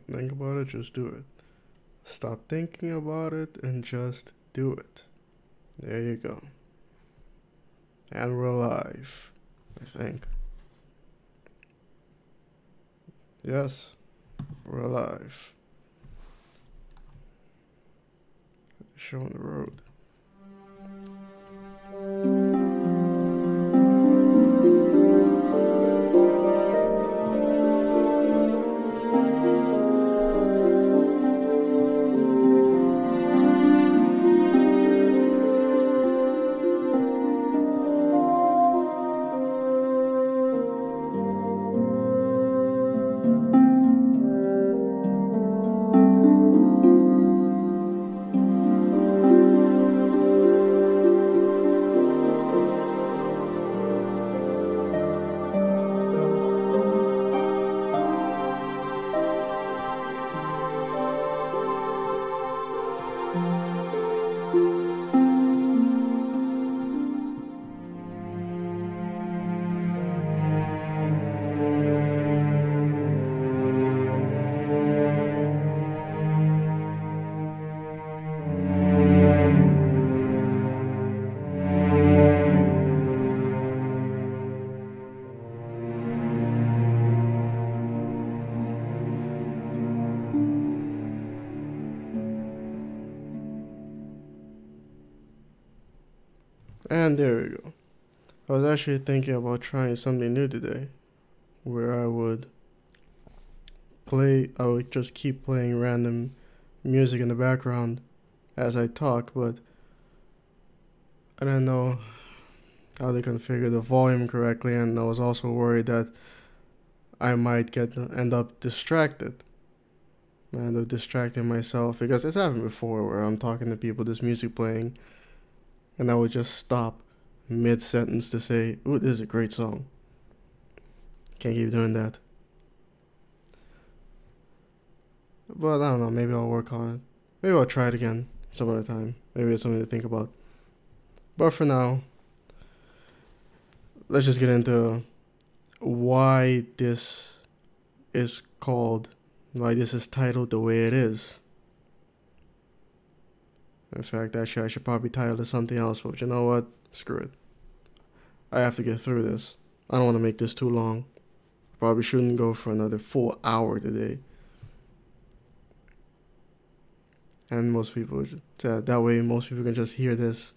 think about it, just do it. Stop thinking about it and just do it. There you go. And we're live, I think. Yes, we're live. Show on the road. And there we go. I was actually thinking about trying something new today, where I would just keep playing random music in the background as I talk, but I don't know how to configure the volume correctly, and I was also worried that I might end up distracting myself, because it's happened before where I'm talking to people, there's music playing, and I would just stop mid-sentence to say, ooh, this is a great song. Can't keep doing that. But I don't know, maybe I'll work on it. Maybe I'll try it again some other time. Maybe it's something to think about. But for now, let's just get into why this is titled the way it is. In fact, actually, I should probably title it something else, but you know what? Screw it. I have to get through this. I don't want to make this too long. Probably shouldn't go for another full hour today. And most people, that way most people can just hear this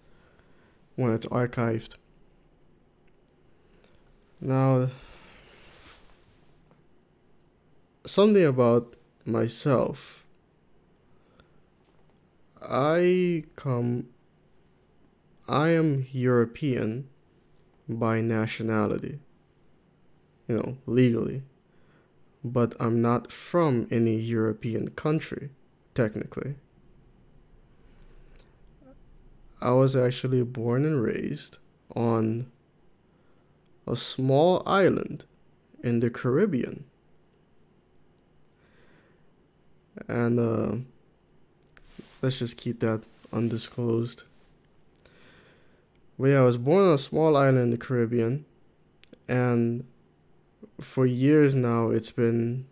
when it's archived. Now, something about myself. I am European by nationality, legally, but I'm not from any European country, technically. I was actually born and raised on a small island in the Caribbean. And let's just keep that undisclosed. But yeah, I was born on a small island in the Caribbean, and for years now it's been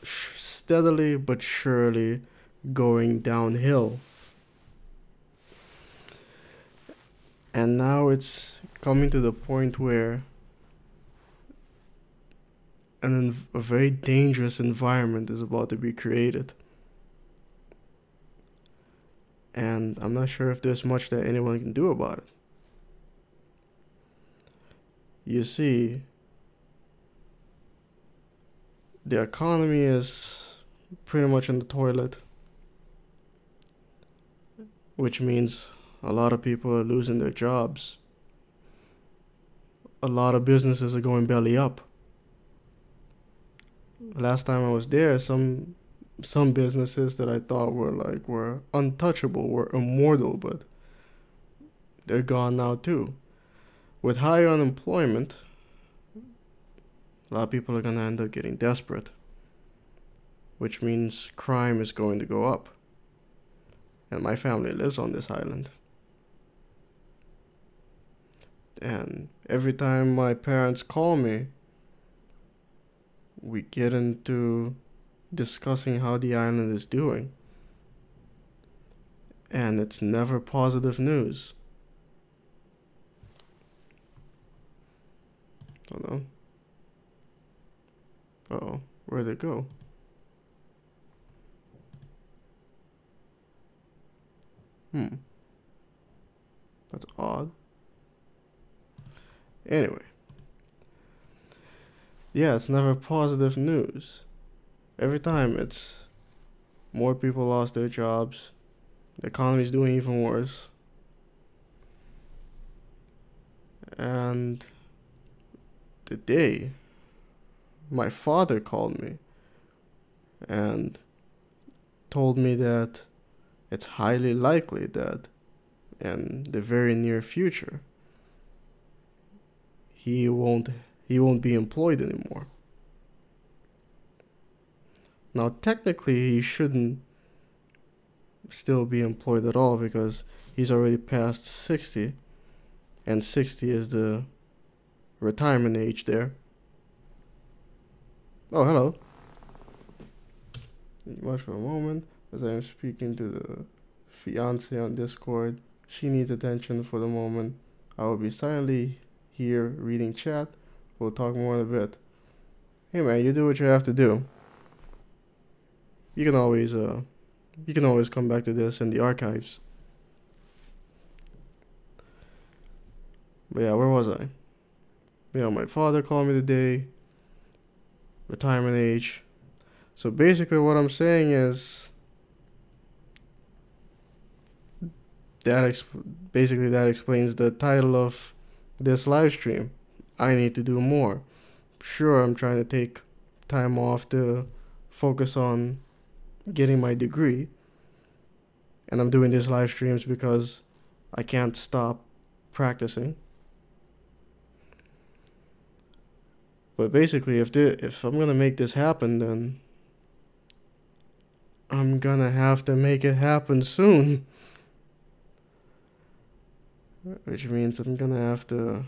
steadily but surely going downhill. And now it's coming to the point where a very dangerous environment is about to be created. And I'm not sure if there's much that anyone can do about it. You see, the economy is pretty much in the toilet, which means a lot of people are losing their jobs. A lot of businesses are going belly up. Last time I was there, some businesses that I thought were untouchable, were immortal, but they're gone now too. With high unemployment, a lot of people are going to end up getting desperate, which means crime is going to go up. And my family lives on this island. And every time my parents call me, we get into discussing how the island is doing. And it's never positive news. Hold on. Uh-oh, where'd it go? That's odd. Anyway. Yeah, it's never positive news. Every time it's more people lost their jobs. The economy's doing even worse. And today, my father called me and told me that it's highly likely that in the very near future he won't be employed anymore. Now technically he shouldn't still be employed at all because he's already past 60, and 60 is the retirement age there. Oh, hello. Watch for a moment as I am speaking to the fiance on Discord. She needs attention for the moment. I will be silently here reading chat. We'll talk more in a bit. Hey man, you do what you have to do. You can always come back to this in the archives. But yeah, where was I? Yeah, my father called me today. Retirement age. So basically what I'm saying is that explains the title of this live stream. I need to do more. Sure, I'm trying to take time off to focus on getting my degree, and I'm doing these live streams because I can't stop practicing. But basically, if I'm gonna make this happen, then I'm gonna have to make it happen soon. Which means I'm gonna have to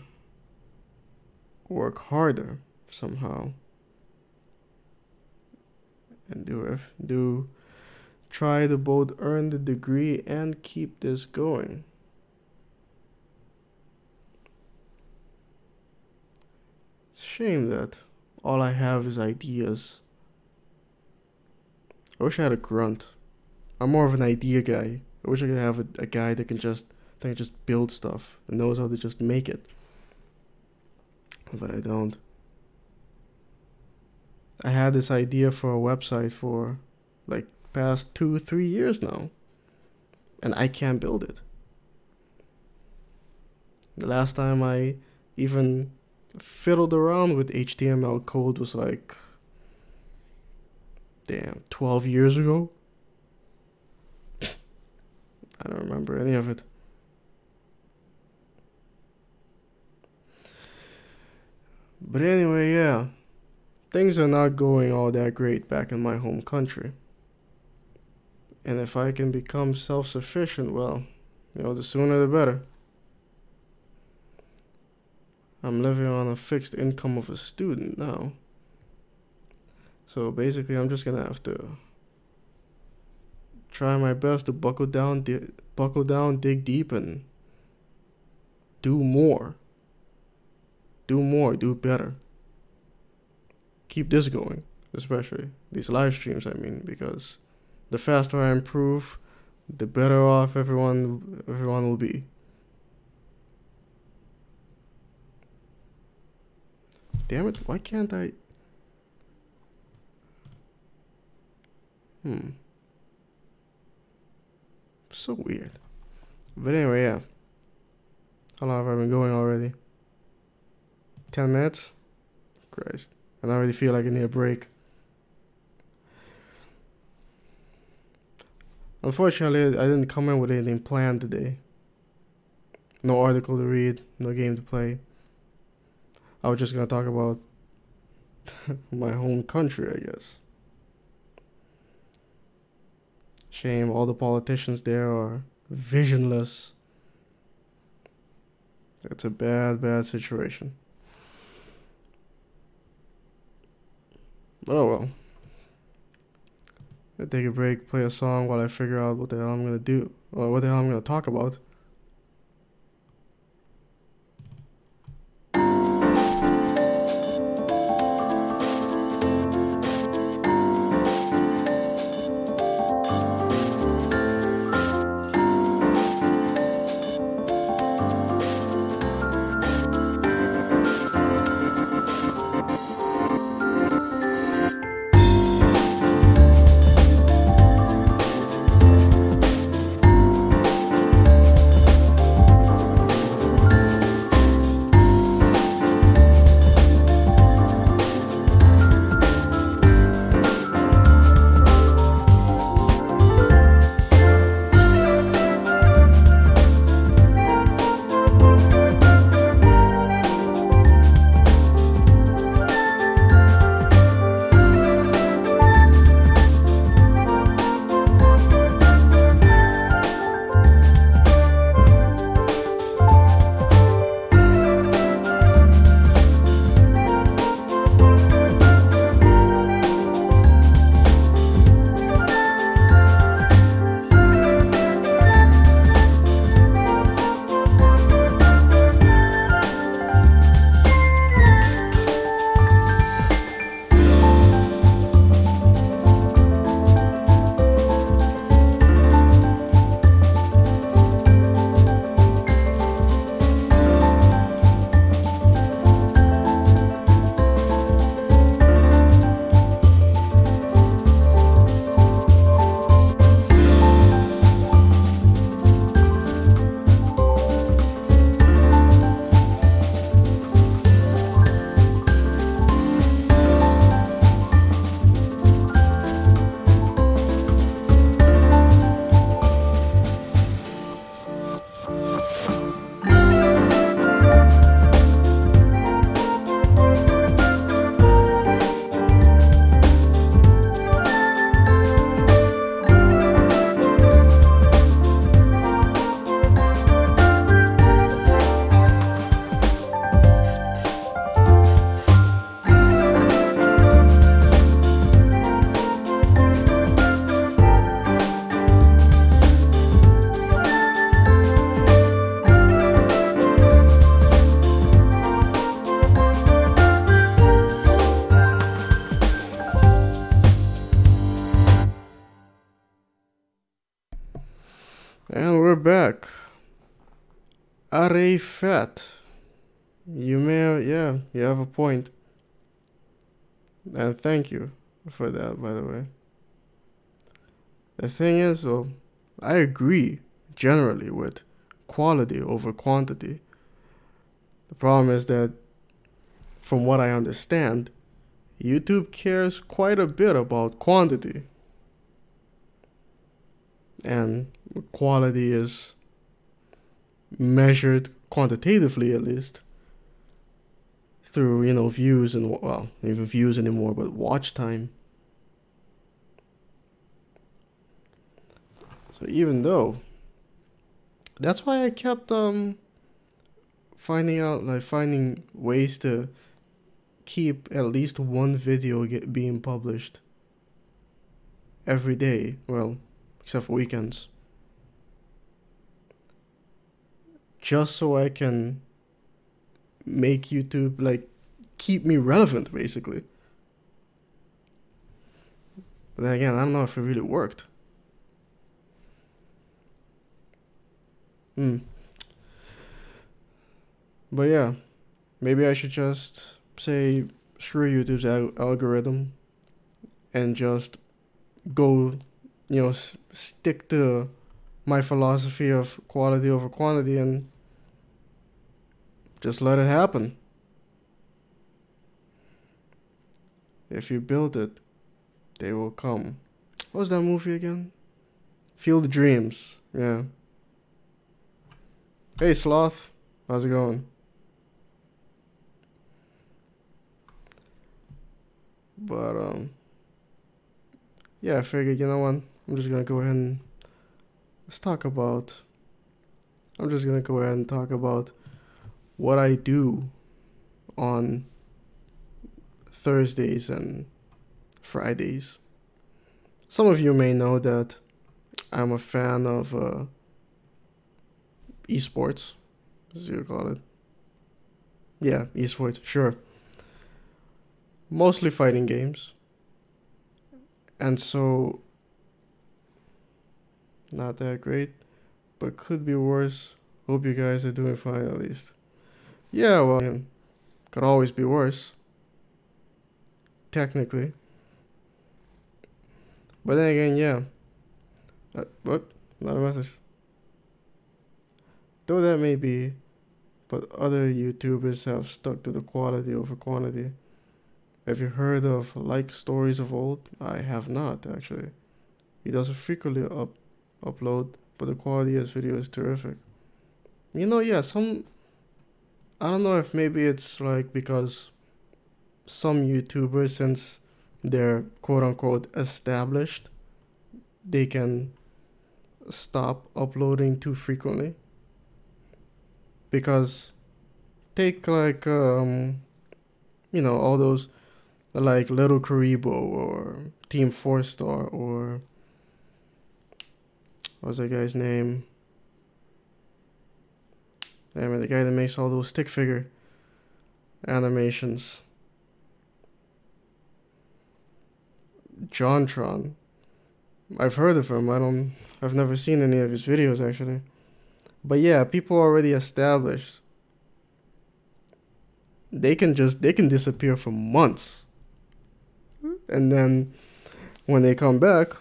work harder somehow. And try to both earn the degree and keep this going. It's a shame that all I have is ideas. I wish I had a grunt. I'm more of an idea guy. I wish I could have a guy that can just build stuff and knows how to just make it. But I don't. I had this idea for a website for like past 2-3 years now, and I can't build it. The last time I even fiddled around with HTML code was like, damn, 12 years ago? I don't remember any of it. But anyway, yeah. Things are not going all that great back in my home country. And if I can become self-sufficient, well, the sooner the better. I'm living on a fixed income of a student now. So basically, I'm just gonna have to try my best to buckle down, dig deep, and do more. Do better. Keep this going, especially these live streams, because the faster I improve, the better off everyone will be. Damn it, why can't I? So weird. But anyway, yeah. How long have I been going already? 10 minutes? Christ. And I already feel like I need a break. Unfortunately, I didn't come in with anything planned today. No article to read, no game to play. I was just gonna talk about my home country, I guess. Shame all the politicians there are visionless. It's a bad situation. But oh well. I take a break, play a song while I figure out what the hell I'm gonna do, or what the hell I'm gonna talk about. And we're back. Array fat. You may, yeah, you have a point. And thank you for that, by the way. The thing is, though, I agree generally with quality over quantity. The problem is that, from what I understand, YouTube cares quite a bit about quantity. And quality is measured quantitatively, at least, through, you know, views and, well, not even views anymore, but watch time. So even though, that's why I kept finding ways to keep at least one video being published every day, well, except for weekends, just so I can make YouTube, like, keep me relevant, basically. But then again, I don't know if it really worked. But yeah, maybe I should just say screw YouTube's algorithm and just go, you know, stick to my philosophy of quality over quantity and just let it happen. If you build it, they will come. What was that movie again? Field of Dreams. Yeah. Hey Sloth, how's it going? But yeah, I figured, you know what, I'm just gonna go ahead and talk about what I do on Thursdays and Fridays. some of you may know that I'm a fan of esports, as you call it. Yeah, esports, sure. Mostly fighting games. And so, not that great, but could be worse. Hope you guys are doing fine at least. Yeah, well, could always be worse. Technically. But then again, yeah. What? Not a message. Though that may be, but other YouTubers have stuck to the quality over quantity. Have you heard of Like Stories of Old? I have not, actually. He doesn't frequently upload, but the quality of his video is terrific. You know, yeah, I don't know if maybe it's like because some YouTubers, since they're quote-unquote established, they can stop uploading too frequently. Because take like, you know, all those like Little Karibo or Team 4-Star or what's that guy's name? Damn it, the guy that makes all those stick figure animations. JonTron. I've heard of him. I've never seen any of his videos actually. But yeah, people already established. They can disappear for months. And then when they come back,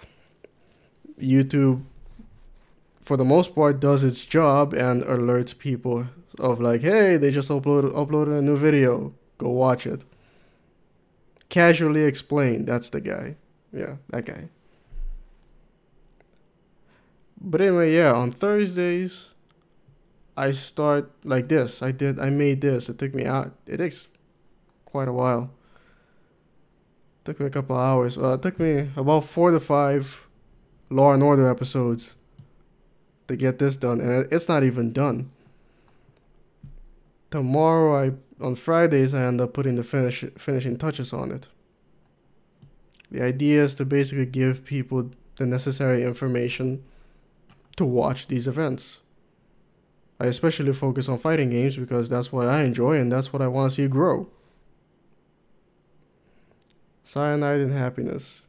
YouTube for the most part does its job and alerts people of like, hey, they just uploaded a new video. Go watch it. Casually Explained, that's the guy. Yeah, that guy. But anyway, yeah, on Thursdays I start like this. I made this. It takes quite a while. It took me a couple of hours. It took me about 4 to 5 Law and Order episodes to get this done, and it's not even done. Tomorrow, on Fridays, I end up putting the finishing touches on it. The idea is to basically give people the necessary information to watch these events. I especially focus on fighting games because that's what I enjoy and that's what I want to see grow. Cyanide and Happiness.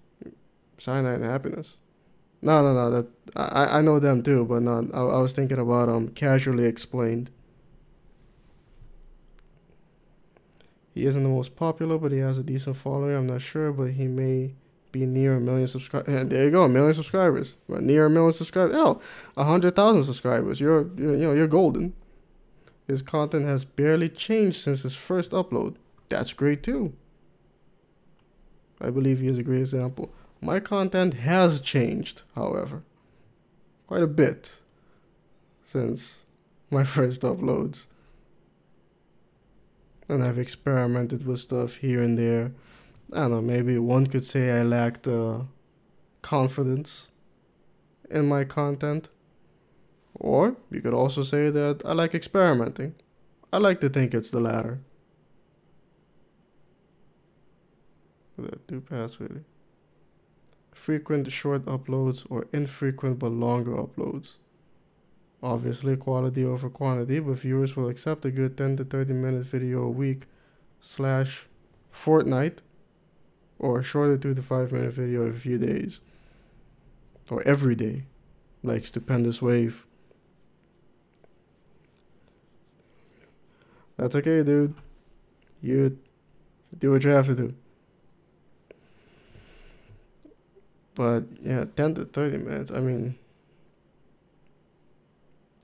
Cyanide and Happiness. No. That I know them too, but no. I was thinking about Casually Explained. He isn't the most popular, but he has a decent following. I'm not sure, but he may be near 1 million subscribers. And there you go, 1 million subscribers. But near 1 million subscribers. Hell, 100,000 subscribers. You're golden. His content has barely changed since his first upload. That's great too. I believe he is a great example. My content has changed, however, quite a bit since my first uploads. And I've experimented with stuff here and there. I don't know, maybe one could say I lacked confidence in my content. Or you could also say that I like experimenting. I like to think it's the latter. That do pass really. Frequent short uploads or infrequent but longer uploads. Obviously quality over quantity, but viewers will accept a good 10 to 30 minute video a week / fortnight, or a shorter 2 to 5 minute video every few days. Or every day, like Stupendous Wave. That's okay, dude. You do what you have to do. But yeah, 10 to 30 minutes. I mean,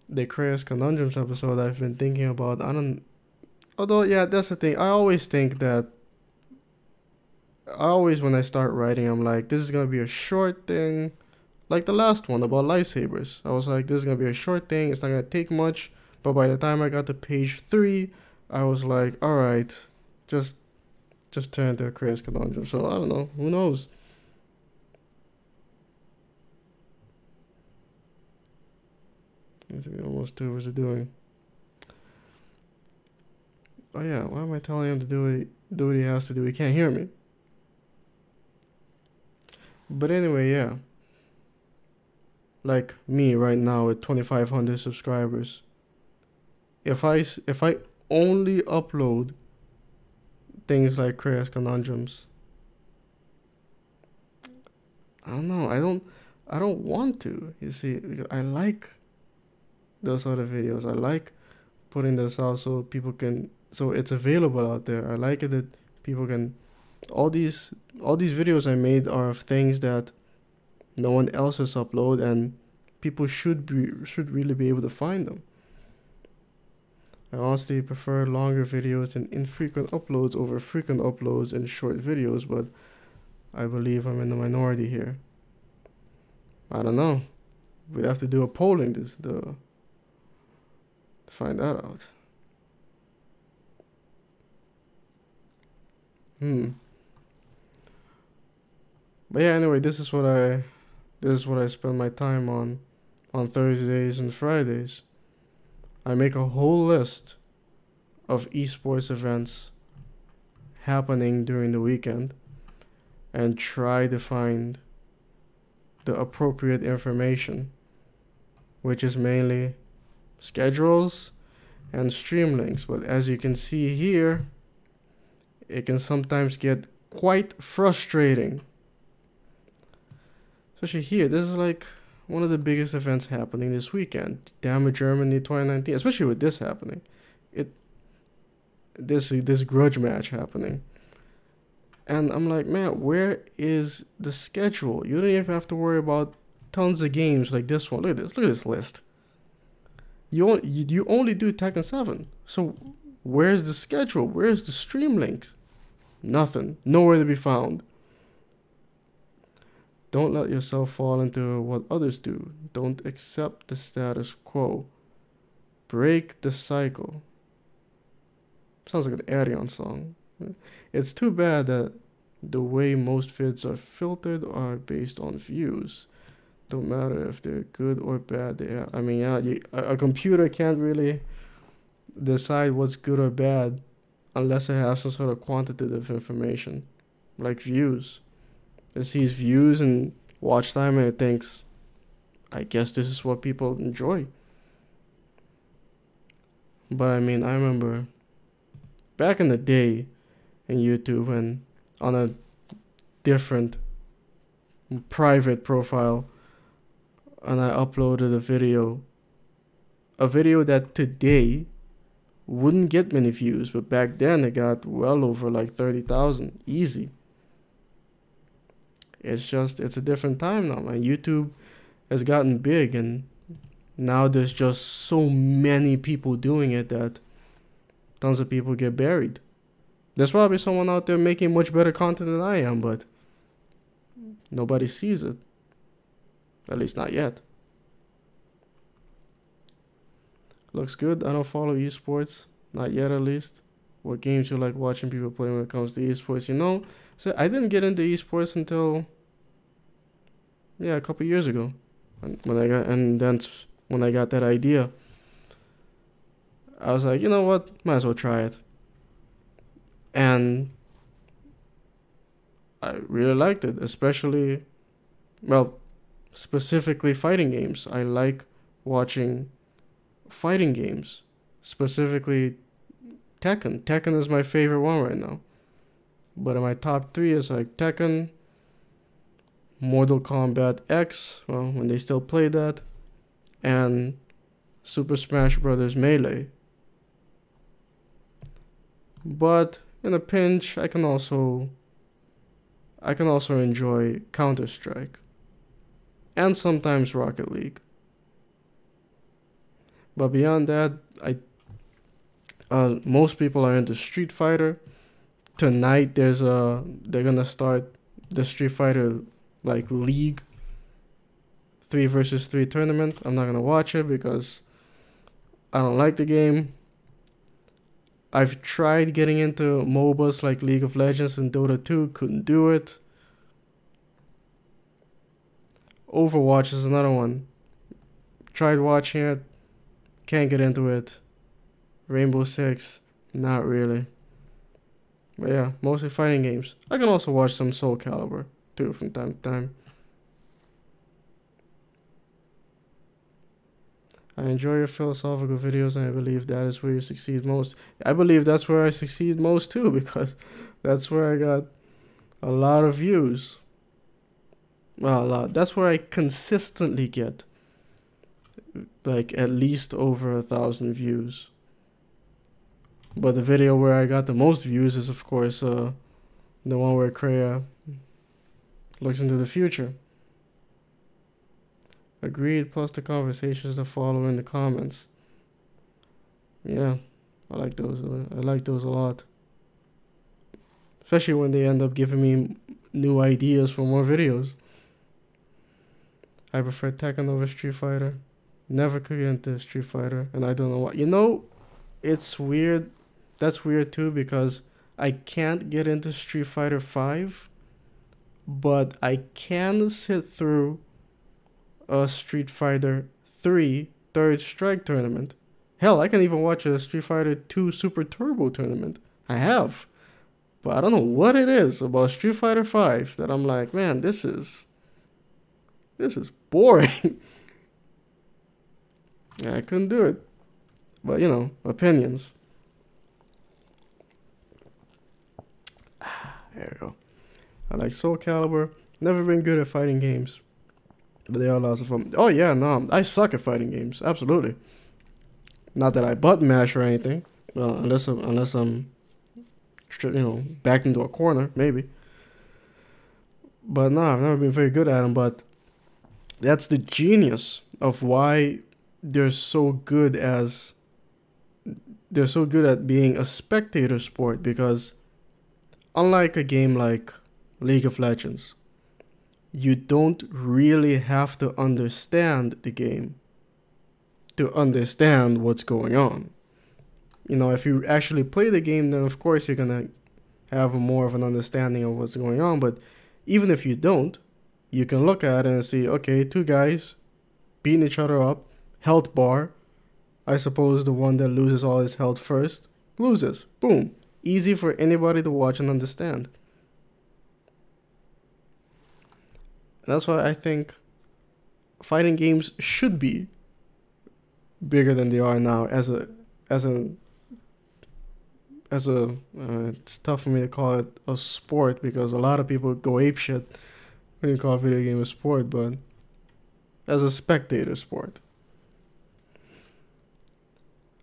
the Crayon Conundrums episode I've been thinking about. Although, yeah, that's the thing. I always think that. When I start writing, I'm like, this is going to be a short thing. Like the last one about lightsabers. I was like, this is going to be a short thing. It's not going to take much. But by the time I got to page 3, I was like, alright, just turn into a Crayon Conundrum. So, I don't know. Who knows? Let's see what most tubers are doing. Oh yeah, why am I telling him to do what he has to do? He can't hear me. But anyway, yeah. Like me right now with 2,500 subscribers. If I only upload things like Crash Conundrums, I don't know. I don't want to. You see, I like those other videos. I like putting this out so people can, so it's available out there. I like it that people can, all these videos I made are of things that no one else has uploaded, and people should really be able to find them. I honestly prefer longer videos and infrequent uploads over frequent uploads and short videos, but I believe I'm in the minority here. I don't know. We'd have to do a polling to find that out. But yeah, anyway, this is what I spend my time on Thursdays and Fridays. I make a whole list of esports events happening during the weekend and try to find the appropriate information, which is mainly schedules and stream links. But as you can see here, it can sometimes get quite frustrating. Especially here, this is like one of the biggest events happening this weekend. Damage Germany 2019, especially with this happening. This grudge match happening. And I'm like, man, where is the schedule? You don't even have to worry about tons of games like this one. Look at this list. You only do Tekken 7. So where's the schedule? Where's the stream links? Nothing. Nowhere to be found. Don't let yourself fall into what others do. Don't accept the status quo. Break the cycle. Sounds like an Arion song. It's too bad that the way most vids are filtered are based on views. Don't matter if they're good or bad. I mean, yeah, a computer can't really decide what's good or bad unless it has some sort of quantitative information, like views. It sees views and watch time and it thinks, I guess this is what people enjoy. But I mean, I remember back in the day in YouTube and on a different private profile, and I uploaded a video that today wouldn't get many views, but back then it got well over like 30,000 easy. It's a different time now, man. YouTube has gotten big, and now there's just so many people doing it that tons of people get buried. There's probably someone out there making much better content than I am, but nobody sees it. At least not yet. Looks good. I don't follow esports. Not yet, at least. What games you like watching people play when it comes to esports? You know, so I didn't get into esports until, yeah, a couple years ago. When I got that idea, I was like, you know what? Might as well try it. And I really liked it, especially, well, specifically fighting games. I like watching fighting games, specifically Tekken. Tekken is my favorite one right now. But in my top 3 is like Tekken, Mortal Kombat X, well, when they still play that, and Super Smash Bros. Melee. But in a pinch, I can also enjoy Counter-Strike and sometimes Rocket League. But beyond that, most people are into Street Fighter. Tonight they're gonna start the Street Fighter like League 3 versus 3 tournament. I'm not gonna watch it because I don't like the game. I've tried getting into MOBAs like League of Legends and Dota 2, couldn't do it. Overwatch is another one. Tried watching it, can't get into it. Rainbow Six, not really. But yeah, mostly fighting games. I can also watch some Soul Calibur. too from time to time. I enjoy your philosophical videos, and I believe that is where you succeed most. I believe that's where I succeed most too, because that's where I got a lot of views. Well, a lot. That's where I consistently get like at least over 1,000 views. But the video where I got the most views is, of course, the one where Kreia looks into the future. Agreed, plus the conversations that follow in the comments. Yeah, I like those. I like those a lot. Especially when they end up giving me new ideas for more videos. I prefer Tekken over Street Fighter. Never could get into Street Fighter, and I don't know why. You know, it's weird. That's weird too, because I can't get into Street Fighter 5, but I can sit through a Street Fighter 3 Third Strike tournament. Hell, I can even watch a Street Fighter 2 Super Turbo tournament. I have. But I don't know what it is about Street Fighter 5 that I'm like, man, this is boring. Yeah, I couldn't do it. But, you know, opinions. There we go. I like Soul Calibur. Never been good at fighting games, but they are lots of fun. Oh yeah, no, I suck at fighting games. Absolutely. Not that I button mash or anything. Well, unless I'm, you know, backed into a corner, maybe. But no, I've never been very good at them. But that's the genius of why they're so good at being a spectator sport, because unlike a game like League of Legends, you don't really have to understand the game to understand what's going on. You know, if you actually play the game, then of course you're gonna have more of an understanding of what's going on. But even if you don't, you can look at it and see, okay, two guys beating each other up, health bar. I suppose the one that loses all his health first loses. Boom. Easy for anybody to watch and understand. And that's why I think fighting games should be bigger than they are now. It's tough for me to call it a sport, because a lot of people go apeshit when you call video game a sport, but as a spectator sport.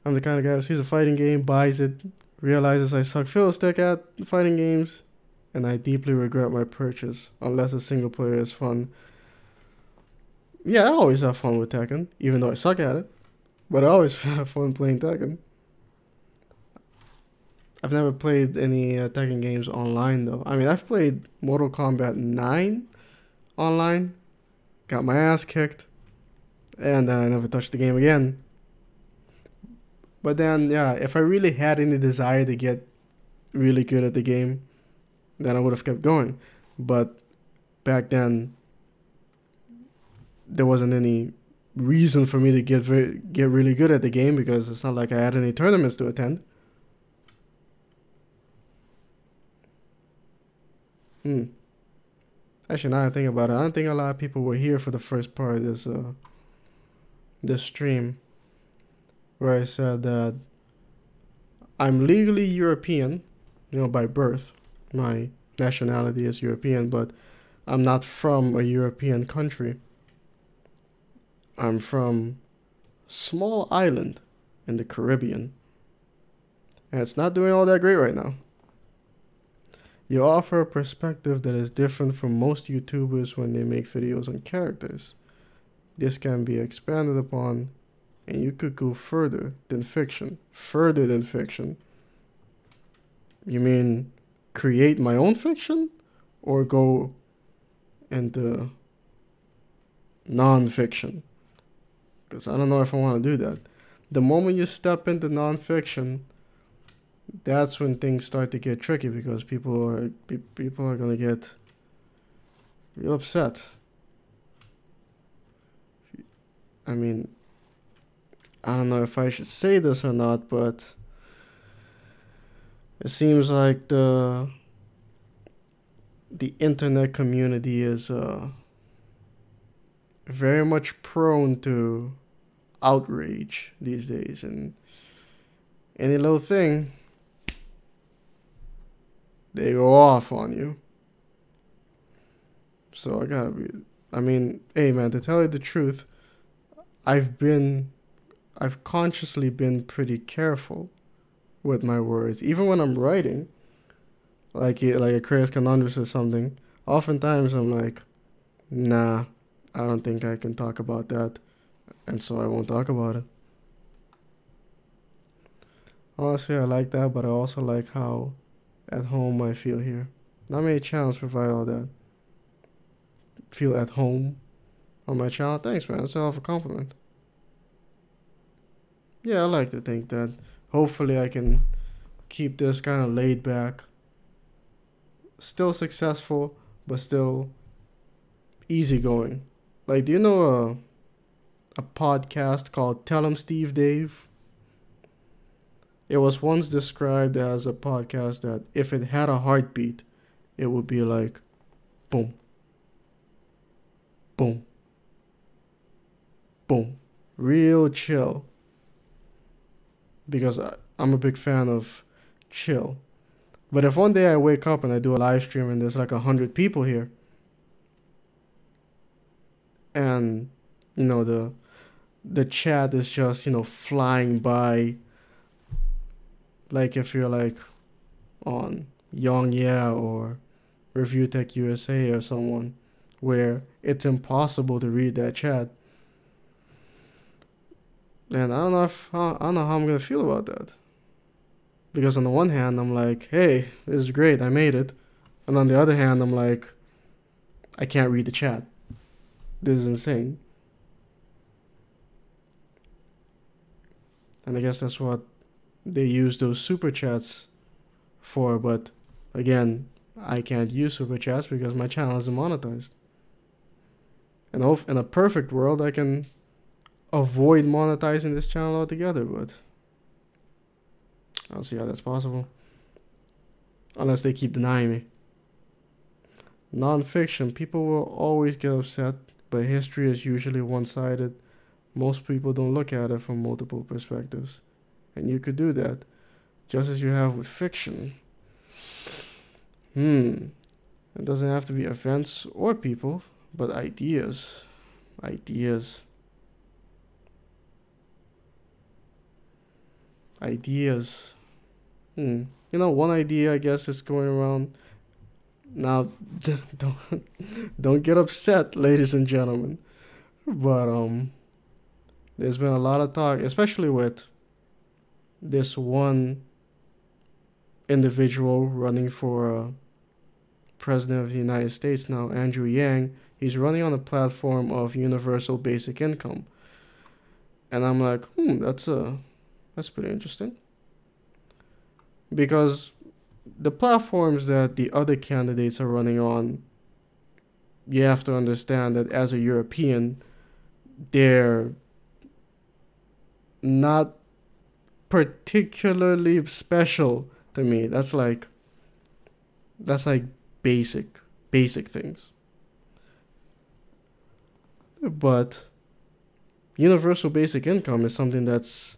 I'm the kind of guy who sees a fighting game, buys it, realizes I suck fiddlestick at fighting games, and I deeply regret my purchase, unless a single player is fun. Yeah, I always have fun with Tekken, even though I suck at it. But I always have fun playing Tekken. I've never played any Tekken games online, though. I mean, I've played Mortal Kombat 9 online, got my ass kicked, and I never touched the game again. But then, yeah, if I really had any desire to get really good at the game, then I would have kept going. But back then, there wasn't any reason for me to get really good at the game, because it's not like I had any tournaments to attend. Actually, now I think about it, I don't think a lot of people were here for the first part of this stream, where I said that I'm legally European, you know, by birth. My nationality is European, but I'm not from a European country. I'm from a small island in the Caribbean, and it's not doing all that great right now. You offer a perspective that is different from most YouTubers when they make videos on characters. This can be expanded upon, and you could go further than fiction. Further than fiction? You mean create my own fiction? Or go into non-fiction? Because I don't know if I want to do that. The moment you step into non-fiction, that's when things start to get tricky, because people are going to get real upset. I mean, I don't know if I should say this or not, but it seems like the the internet community is very much prone to outrage these days, and any little thing, they go off on you. So I gotta be, I mean, hey man, to tell you the truth, I've consciously been pretty careful with my words, even when I'm writing, like a Chris Conundrums or something. Oftentimes I'm like, nah, I don't think I can talk about that, and so I won't talk about it. Honestly, I like that, but I also like how at home I feel here. Not many channels provide all that. Feel at home on my channel. Thanks, man. That's a compliment. Yeah, I like to think that hopefully I can keep this kind of laid back, still successful, but still easygoing. Like, do you know a podcast called Tell 'em Steve Dave? It was once described as a podcast that if it had a heartbeat, it would be like boom, boom, boom. Real chill. Because I'm a big fan of chill. But if one day I wake up and I do a live stream and there's like 100 people here, and you know the chat is just, you know, flying by, like if you're like on Young Yeah or Review Tech USA or someone, where it's impossible to read that chat, and I don't know how I'm gonna feel about that. Because on the one hand, I'm like, hey, this is great, I made it. And on the other hand, I'm like, I can't read the chat. This is insane. And I guess that's what they use those super chats for. But again, I can't use super chats because my channel isn't monetized. And in a perfect world, I can avoid monetizing this channel altogether, but I don't see how that's possible. Unless they keep denying me. Non-fiction, people will always get upset, but history is usually one-sided. Most people don't look at it from multiple perspectives. And you could do that, just as you have with fiction. It doesn't have to be events or people, but ideas. Ideas. You know, one idea I guess is going around now. Don't get upset, ladies and gentlemen, but there's been a lot of talk, especially with this one individual running for president of the United States now, Andrew Yang. He's running on a platform of universal basic income, and I'm like, that's pretty interesting. Because the platforms that the other candidates are running on, you have to understand that as a European, they're not particularly special to me. That's like basic things. But universal basic income is something that's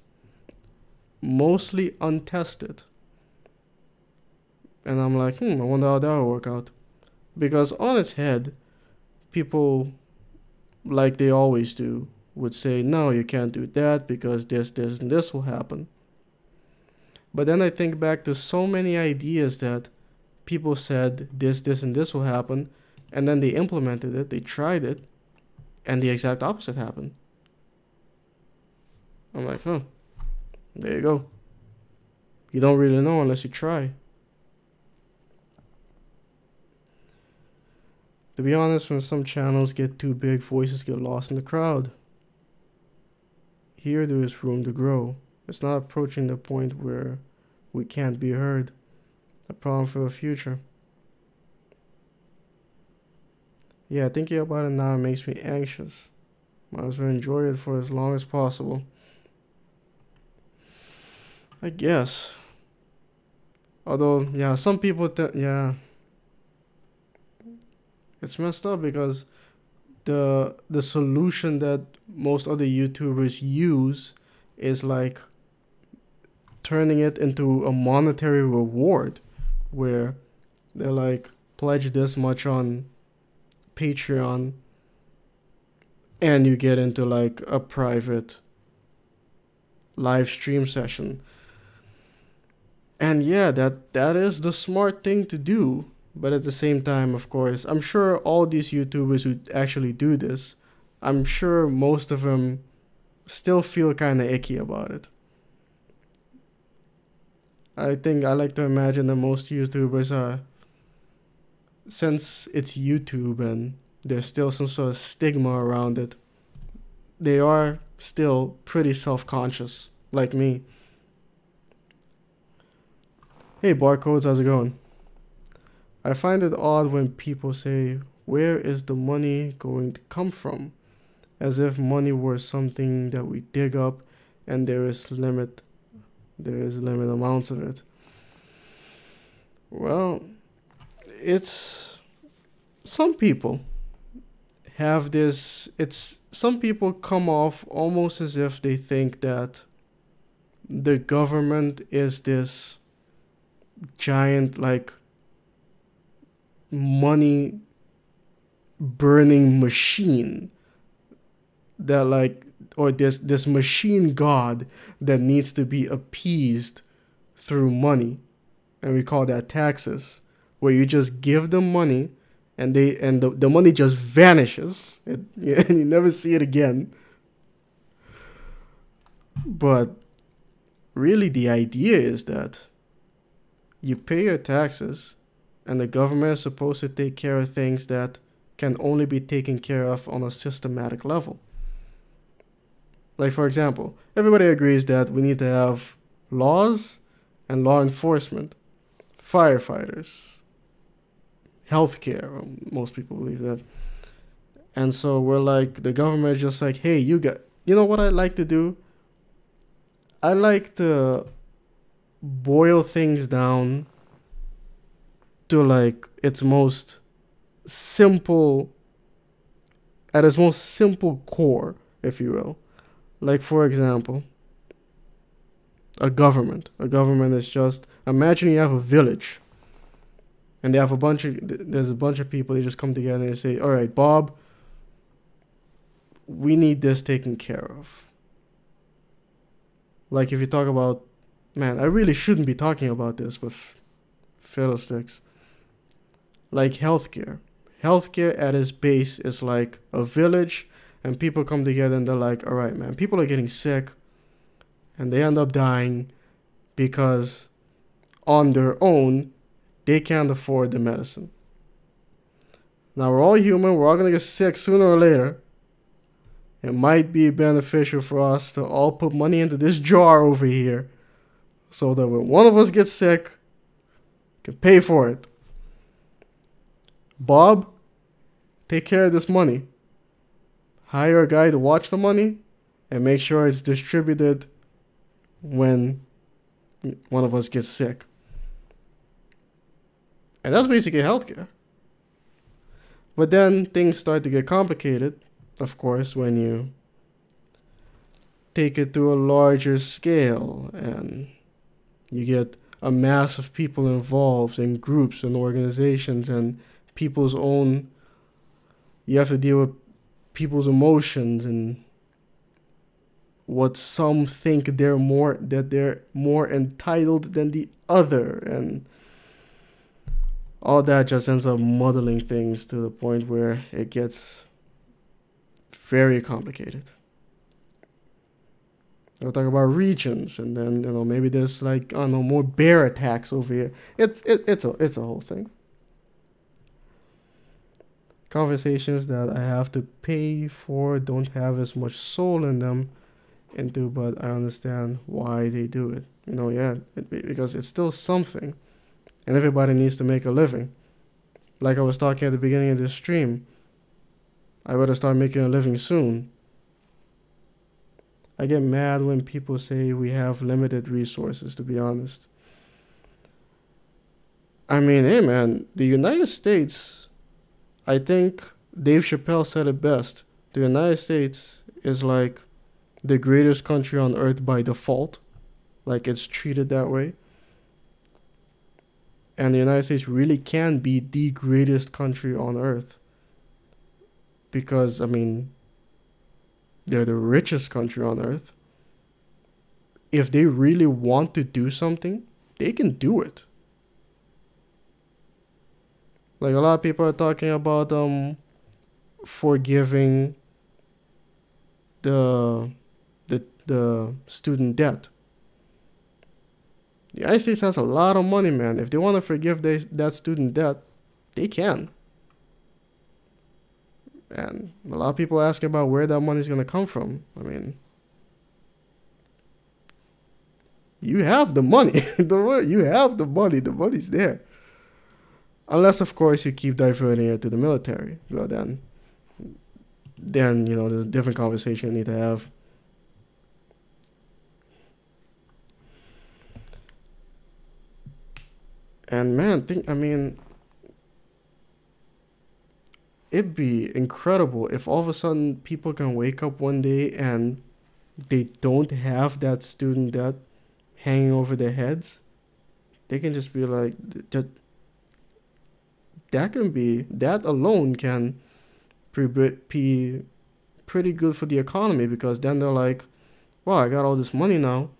mostly untested. And I'm like, I wonder how that will work out. Because on its head, people, like they always do, would say, no, you can't do that because this, and this will happen. But then I think back to so many ideas that people said this, and this will happen, and then they implemented it, they tried it, and the exact opposite happened. I'm like, there you go. You don't really know unless you try. To be honest, when some channels get too big, voices get lost in the crowd. Here there is room to grow. It's not approaching the point where we can't be heard. A problem for the future. Yeah, thinking about it now makes me anxious. Might as well enjoy it for as long as possible. I guess. Although, yeah, some people, It's messed up because the solution that most other YouTubers use is like turning it into a monetary reward, where they're like, pledge this much on Patreon and you get into like a private live stream session. And yeah, that is the smart thing to do. But at the same time, of course, I'm sure all these YouTubers who actually do this, I'm sure most of them still feel kind of icky about it. I think I like to imagine that most YouTubers are, since it's YouTube and there's still some sort of stigma around it, they are still pretty self-conscious, like me. Hey Barcodes, how's it going? I find it odd when people say, where is the money going to come from? As if money were something that we dig up and there is limited amounts of it. Well, it's, some people have this, some people come off almost as if they think that the government is this giant, like, money burning machine that, like, or this machine god that needs to be appeased through money, and we call that taxes, where you just give them money and the money just vanishes and you never see it again. But really the idea is that you pay your taxes and the government is supposed to take care of things that can only be taken care of on a systematic level. Like, for example, everybody agrees that we need to have laws and law enforcement, firefighters, healthcare. Most people believe that. And so we're like, the government is just like, hey, you know what I like to do? I like to boil things down to like its most simple, at its most simple core, if you will. Like, for example, a government is just, imagine you have a village and they have there's a bunch of people, they just come together and they say, all right, Bob, we need this taken care of. Like, if you talk about, man, I really shouldn't be talking about this, but fiddlesticks. Like healthcare. Healthcare at its base is like a village, and people come together and they're like, all right, man, people are getting sick and they end up dying because on their own, they can't afford the medicine. Now, we're all human. We're all going to get sick sooner or later. It might be beneficial for us to all put money into this jar over here so that when one of us gets sick, we can pay for it. Bob, take care of this money. Hire a guy to watch the money and make sure it's distributed when one of us gets sick. And that's basically healthcare. But then things start to get complicated, of course, when you take it to a larger scale and you get a mass of people involved in groups and organizations and people's own, you have to deal with people's emotions and what some think they're more entitled than the other, and all that just ends up muddling things to the point where it gets very complicated. We'll talk about regions, and then, you know, maybe there's like, I don't know, more bear attacks over here. It's a whole thing. Conversations that I have to pay for don't have as much soul in them, but I understand why they do it. You know, yeah, because it's still something, and everybody needs to make a living. Like I was talking at the beginning of this stream, I better start making a living soon. I get mad when people say we have limited resources, to be honest. I mean, hey man, the United States I think Dave Chappelle said it best. The United States is like the greatest country on earth by default. Like, it's treated that way. And the United States really can be the greatest country on earth. Because, I mean, they're the richest country on earth. If they really want to do something, they can do it. Like, a lot of people are talking about forgiving the student debt. The United States has a lot of money, man. If they want to forgive that student debt, they can. And a lot of people ask about where that money is going to come from. I mean, you have the money. You have the money. The money's there. Unless, of course, you keep diverting it to the military. Well, then, you know, there's a different conversation you need to have. And man, it'd be incredible if all of a sudden people can wake up one day and they don't have that student debt hanging over their heads. They can just be like, that alone can be pretty good for the economy, because then they're like, wow, I got all this money now.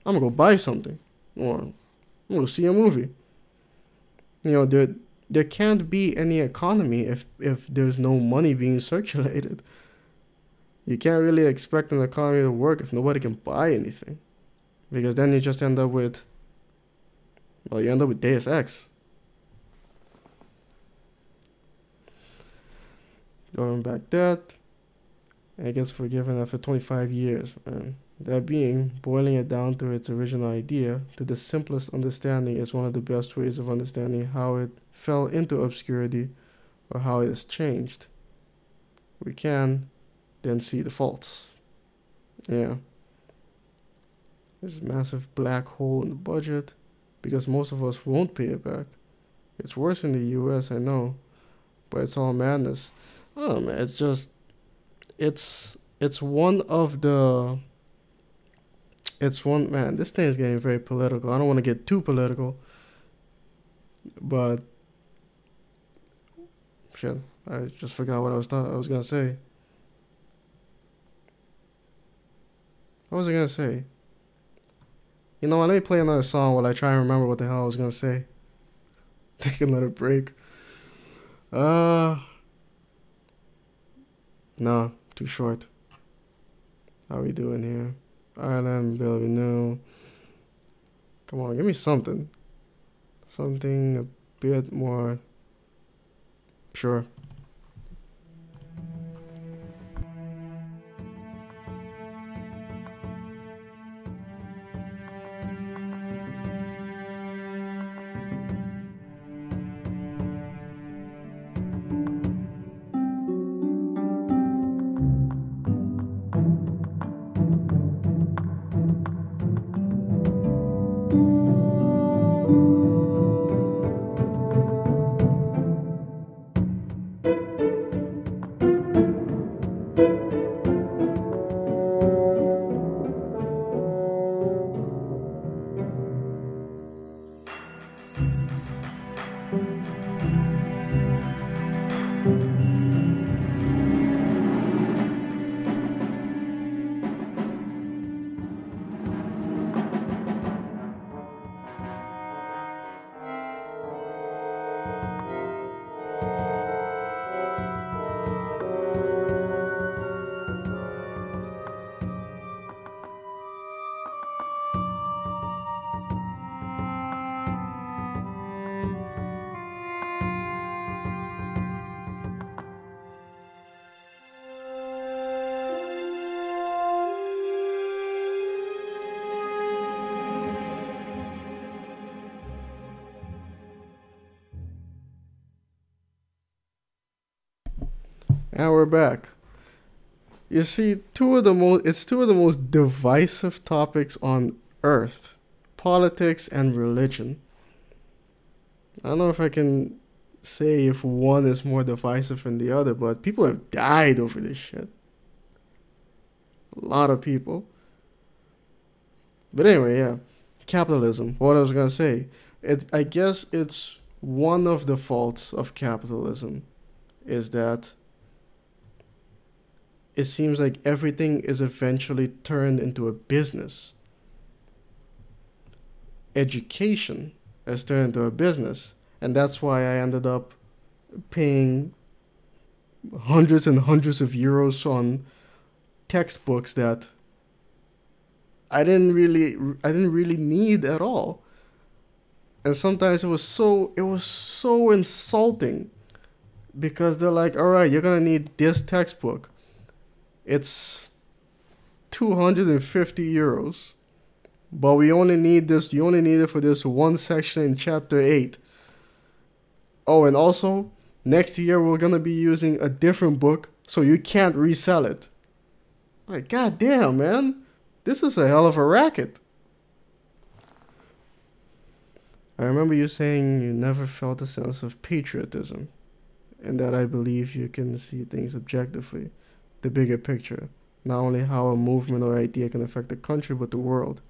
I'm gonna go buy something, or I'm gonna see a movie. You know, there can't be any economy if there's no money being circulated. You can't really expect an economy to work if nobody can buy anything, because then you just end up with, well, you end up with Deus Ex. Going back that, and it gets forgiven after 25 years. And that being, boiling it down to its original idea, to the simplest understanding, is one of the best ways of understanding how it fell into obscurity or how it has changed. We can then see the faults. Yeah. There's a massive black hole in the budget because most of us won't pay it back. It's worse in the US, I know, but it's all madness. Oh man, it's just, it's one, man, this thing is getting very political. I don't want to get too political, but shit, I just forgot what I was gonna say. What was I gonna say? You know what, let me play another song while I try and remember what the hell I was gonna say. Take another break. No, too short. How we doing here? Ireland, Billy New. Come on, give me something. Something a bit more. Sure. And we're back. You see, it's two of the most divisive topics on earth: politics and religion. I don't know if I can say if one is more divisive than the other, but people have died over this shit. A lot of people. But anyway, yeah. Capitalism. What I was gonna say. I guess it's one of the faults of capitalism is that it seems like everything is eventually turned into a business. Education has turned into a business. And that's why I ended up paying hundreds and hundreds of euros on textbooks that I didn't really need at all. And sometimes it was so insulting because they're like, all right, you're gonna need this textbook. It's 250 euros, but we only need this. You only need it for this one section in chapter 8. Oh, and also next year we're gonna be using a different book, so you can't resell it. Like, goddamn, man, this is a hell of a racket. I remember you saying you never felt a sense of patriotism, and that I believe you can see things objectively, the bigger picture, not only how a movement or idea can affect the country, but the world.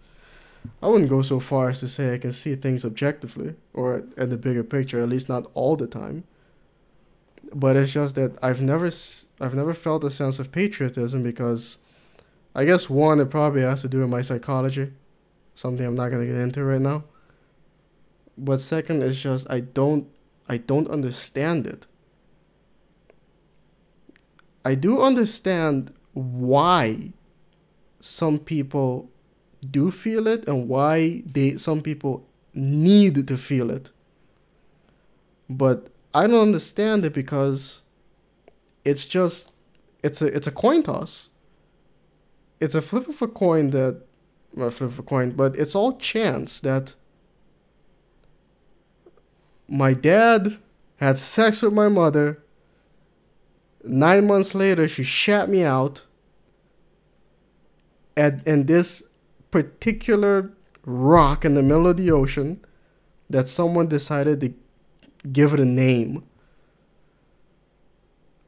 I wouldn't go so far as to say I can see things objectively, or at the bigger picture, at least not all the time. But it's just that I've never felt a sense of patriotism because, I guess one, it probably has to do with my psychology, something I'm not gonna get into right now. But second, it's just I don't understand it. I do understand why some people do feel it and why some people need to feel it. But I don't understand it because it's a coin toss. It's a flip of a coin but it's all chance that my dad had sex with my mother. 9 months later, she shat me out. And this particular rock in the middle of the ocean that someone decided to give it a name.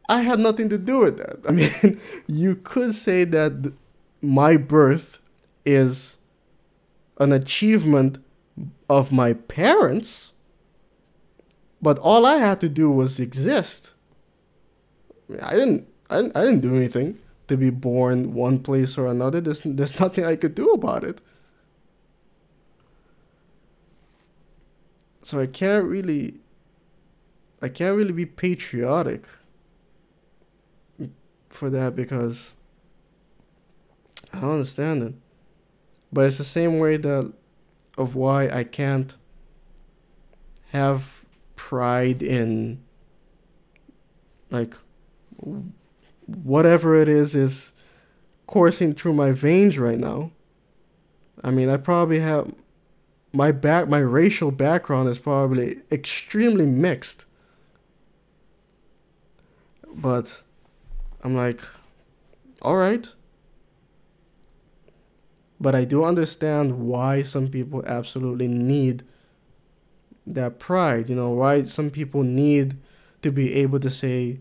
I had nothing to do with that. I mean, you could say that my birth is an achievement of my parents, but all I had to do was exist. I didn't do anything to be born one place or another. There's nothing I could do about it. So I can't really be patriotic for that because I don't understand it. But it's the same way of why I can't have pride in, like, whatever it is coursing through my veins right now. I mean, I probably have my racial background is probably extremely mixed. But I'm like, all right. But I do understand why some people absolutely need that pride. You know, why some people need to be able to say,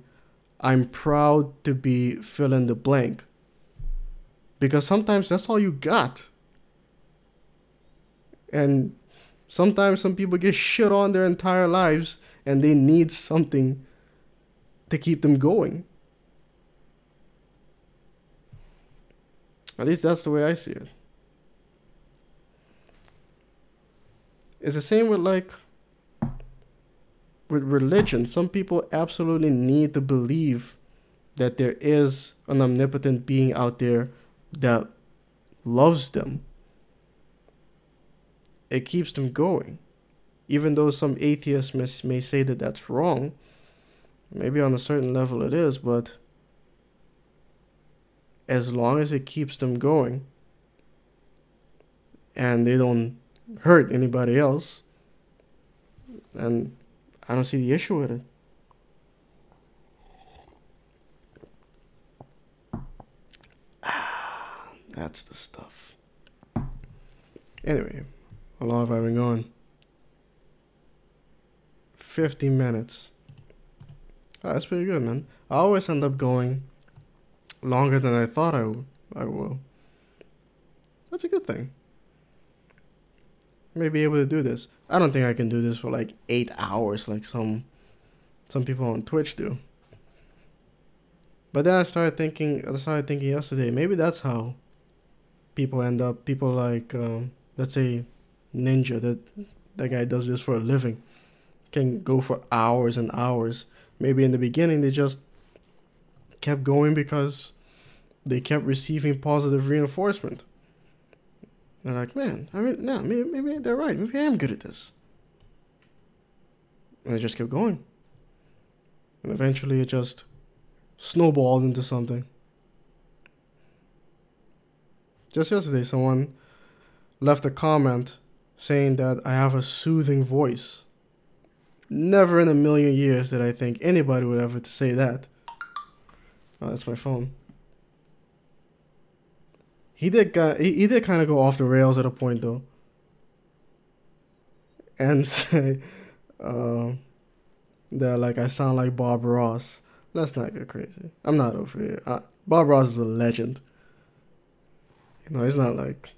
I'm proud to be fill in the blank. Because sometimes that's all you got. And sometimes some people get shit on their entire lives and they need something to keep them going. At least that's the way I see it. It's the same with religion. Some people absolutely need to believe that there is an omnipotent being out there that loves them. It keeps them going. Even though some atheists may say that that's wrong. Maybe on a certain level it is, but as long as it keeps them going and they don't hurt anybody else, and I don't see the issue with it. That's the stuff. Anyway, how long have I been going? 50 minutes. That's pretty good, man. I always end up going longer than I thought I will. That's a good thing. Maybe able to do this. I don't think I can do this for like 8 hours like some people on Twitch do. But then I started thinking yesterday, maybe that's how people end up, people like, let's say Ninja, that guy does this for a living, can go for hours and hours. Maybe in the beginning they just kept going because they kept receiving positive reinforcement. They're like, man, I mean, no, maybe they're right. Maybe I am good at this. And they just kept going. And eventually it just snowballed into something. Just yesterday, someone left a comment saying that I have a soothing voice. Never in a million years did I think anybody would ever say that. Oh, that's my phone. He did kind of go off the rails at a point though, and say that like I sound like Bob Ross. Let's not get crazy. I'm not over here. Bob Ross is a legend. You know, it's not like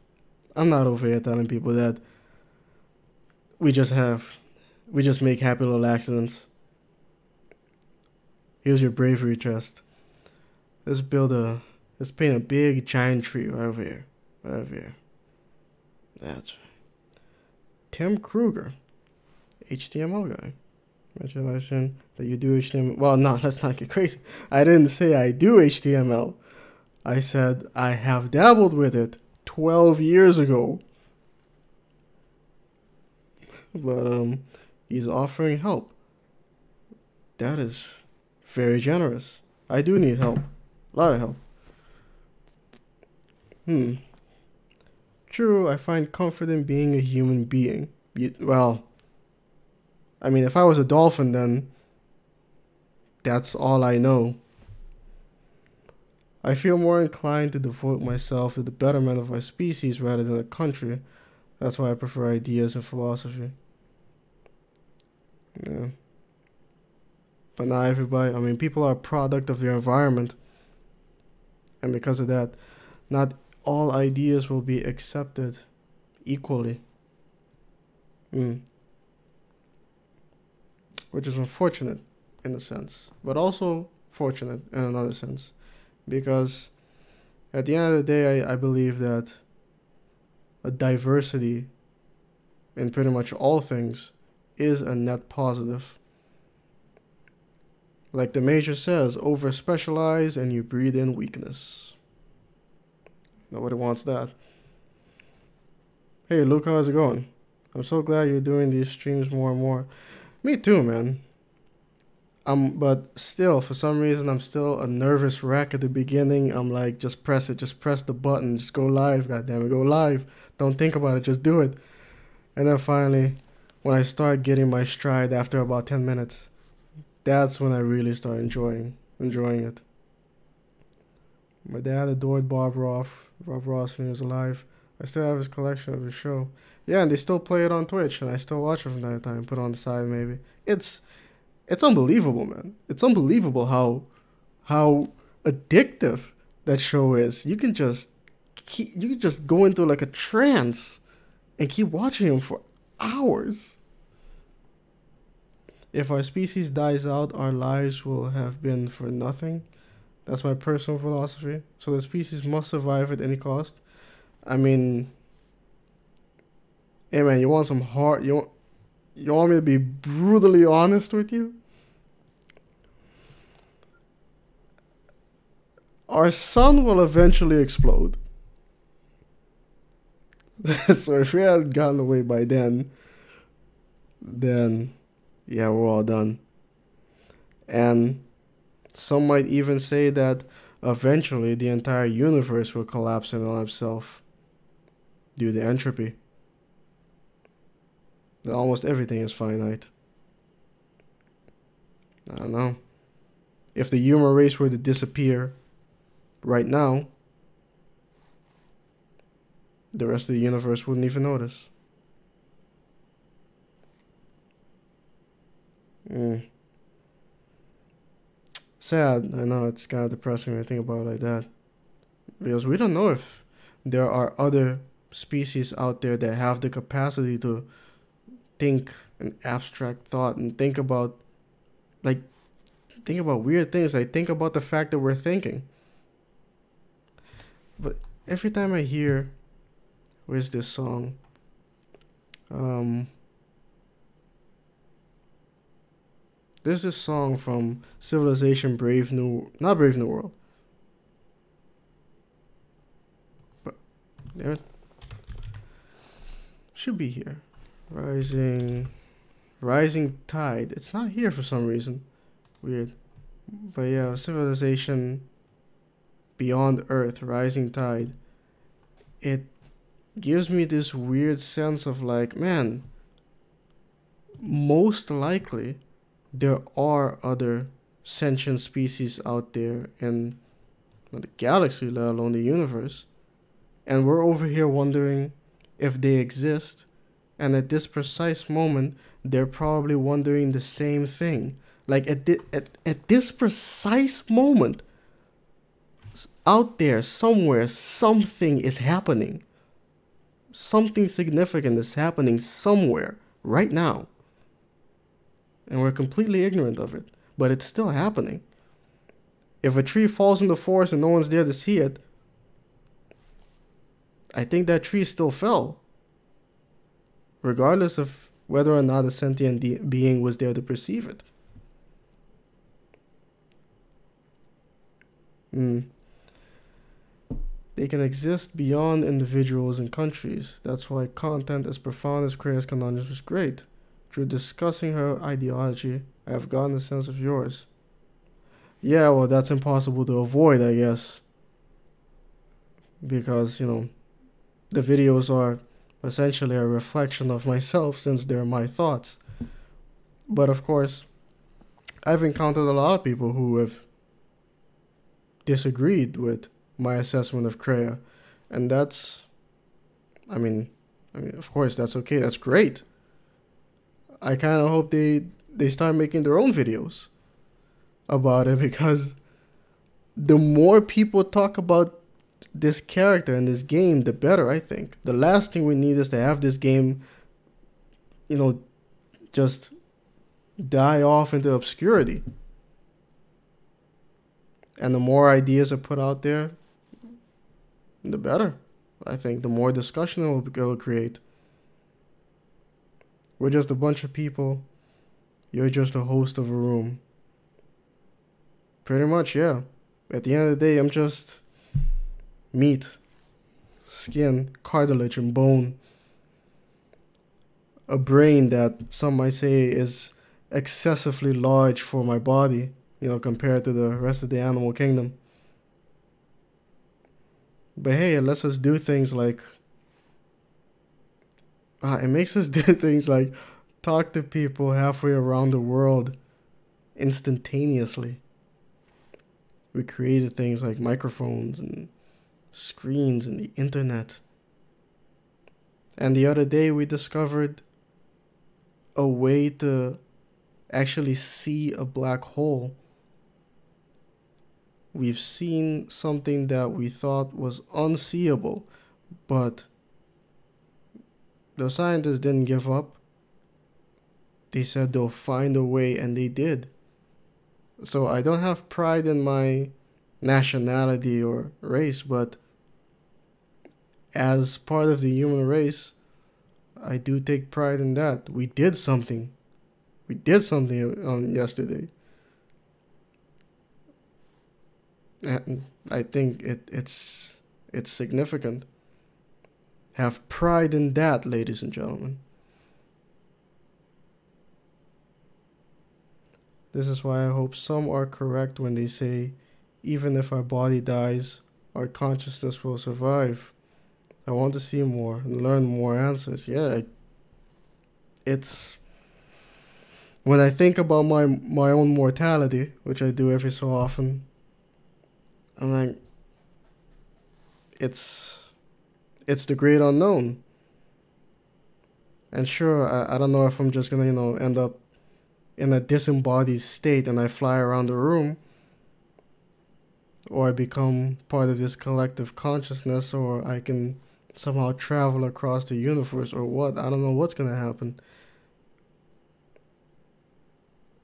I'm not over here telling people that we just make happy little accidents. Here's your bravery chest. Let's paint a big giant tree right over here. Right over here. That's right. Tim Kruger, HTML guy. Mention that you do HTML. Well, no, let's not get crazy. I didn't say I do HTML. I said I have dabbled with it 12 years ago. But he's offering help. That is very generous. I do need help. A lot of help. True, I find comfort in being a human being. Well, I mean, if I was a dolphin, then that's all I know. I feel more inclined to devote myself to the betterment of my species rather than a country. That's why I prefer ideas and philosophy. Yeah. But not everybody, I mean, people are a product of their environment. And because of that, not all ideas will be accepted equally. Which is unfortunate in a sense, but also fortunate in another sense. Because at the end of the day, I believe that a diversity in pretty much all things is a net positive. Like the major says, over specialize and you breed in weakness. Nobody wants that. Hey Luke, how's it going? I'm so glad you're doing these streams more and more. Me too, man. But still, for some reason, I'm still a nervous wreck at the beginning. I'm like, just press it, just press the button, just go live, goddammit, go live. Don't think about it, just do it. And then finally, when I start getting my stride after about 10 minutes, that's when I really start enjoying it. My dad adored Bob Ross when he was alive. I still have his collection of his show. Yeah, and they still play it on Twitch, and I still watch it from time to time, put it on the side maybe. It's unbelievable, man. It's unbelievable how addictive that show is. You can just go into like a trance and keep watching him for hours. If our species dies out, our lives will have been for nothing. That's my personal philosophy. So the species must survive at any cost. I mean, hey man, you want some hard? You want me to be brutally honest with you? Our sun will eventually explode. So if we hadn't gotten away by then yeah, we're all done. And some might even say that eventually the entire universe will collapse in on itself due to entropy. Almost everything is finite. I don't know. If the human race were to disappear right now, the rest of the universe wouldn't even notice. sad. I know it's kind of depressing when you think about it like that. Because we don't know if there are other species out there that have the capacity to think an abstract thought and think about weird things. Like think about the fact that we're thinking. But every time I hear, where's this song? There's this song from Civilization not Brave New World. But damn it. Should be here. Rising Tide. It's not here for some reason. Weird. But yeah, Civilization Beyond Earth, Rising Tide. It gives me this weird sense of like, man, most likely there are other sentient species out there in the galaxy, let alone the universe. And we're over here wondering if they exist. And at this precise moment, they're probably wondering the same thing. Like at this precise moment, out there somewhere, something is happening. Something significant is happening somewhere right now. And we're completely ignorant of it. But it's still happening. If a tree falls in the forest and no one's there to see it, I think that tree still fell. Regardless of whether or not a sentient being was there to perceive it. They can exist beyond individuals and countries. That's why content as profound as Krea's conundrums was great. Through discussing her ideology, I have gotten a sense of yours. Yeah, well, that's impossible to avoid, I guess. Because, you know, the videos are essentially a reflection of myself since they're my thoughts. But of course, I've encountered a lot of people who have disagreed with my assessment of Krea. And that's, I mean, of course, that's okay. That's great. I kind of hope they start making their own videos about it, because the more people talk about this character in this game, the better, I think. The last thing we need is to have this game, you know, just die off into obscurity. And the more ideas are put out there, the better. I think the more discussion it will create. We're just a bunch of people. You're just a host of a room. Pretty much, yeah. At the end of the day, I'm just meat, skin, cartilage, and bone. A brain that some might say is excessively large for my body, you know, compared to the rest of the animal kingdom. But hey, it lets us do things like... it makes us do things like talk to people halfway around the world instantaneously. We created things like microphones and screens and the internet. And the other day we discovered a way to actually see a black hole. We've seen something that we thought was unseeable, but the scientists didn't give up. They said they'll find a way, and they did. So I don't have pride in my nationality or race, but as part of the human race, I do take pride in that. We did something. We did something yesterday. And I think it's significant. Have pride in that, ladies and gentlemen. This is why I hope some are correct when they say, even if our body dies, our consciousness will survive. I want to see more and learn more answers. Yeah, it's... When I think about my own mortality, which I do every so often, I'm like, it's the great unknown. And sure, I don't know if I'm just gonna, end up in a disembodied state and I fly around the room, or I become part of this collective consciousness, or I can somehow travel across the universe, or what. I don't know what's gonna happen.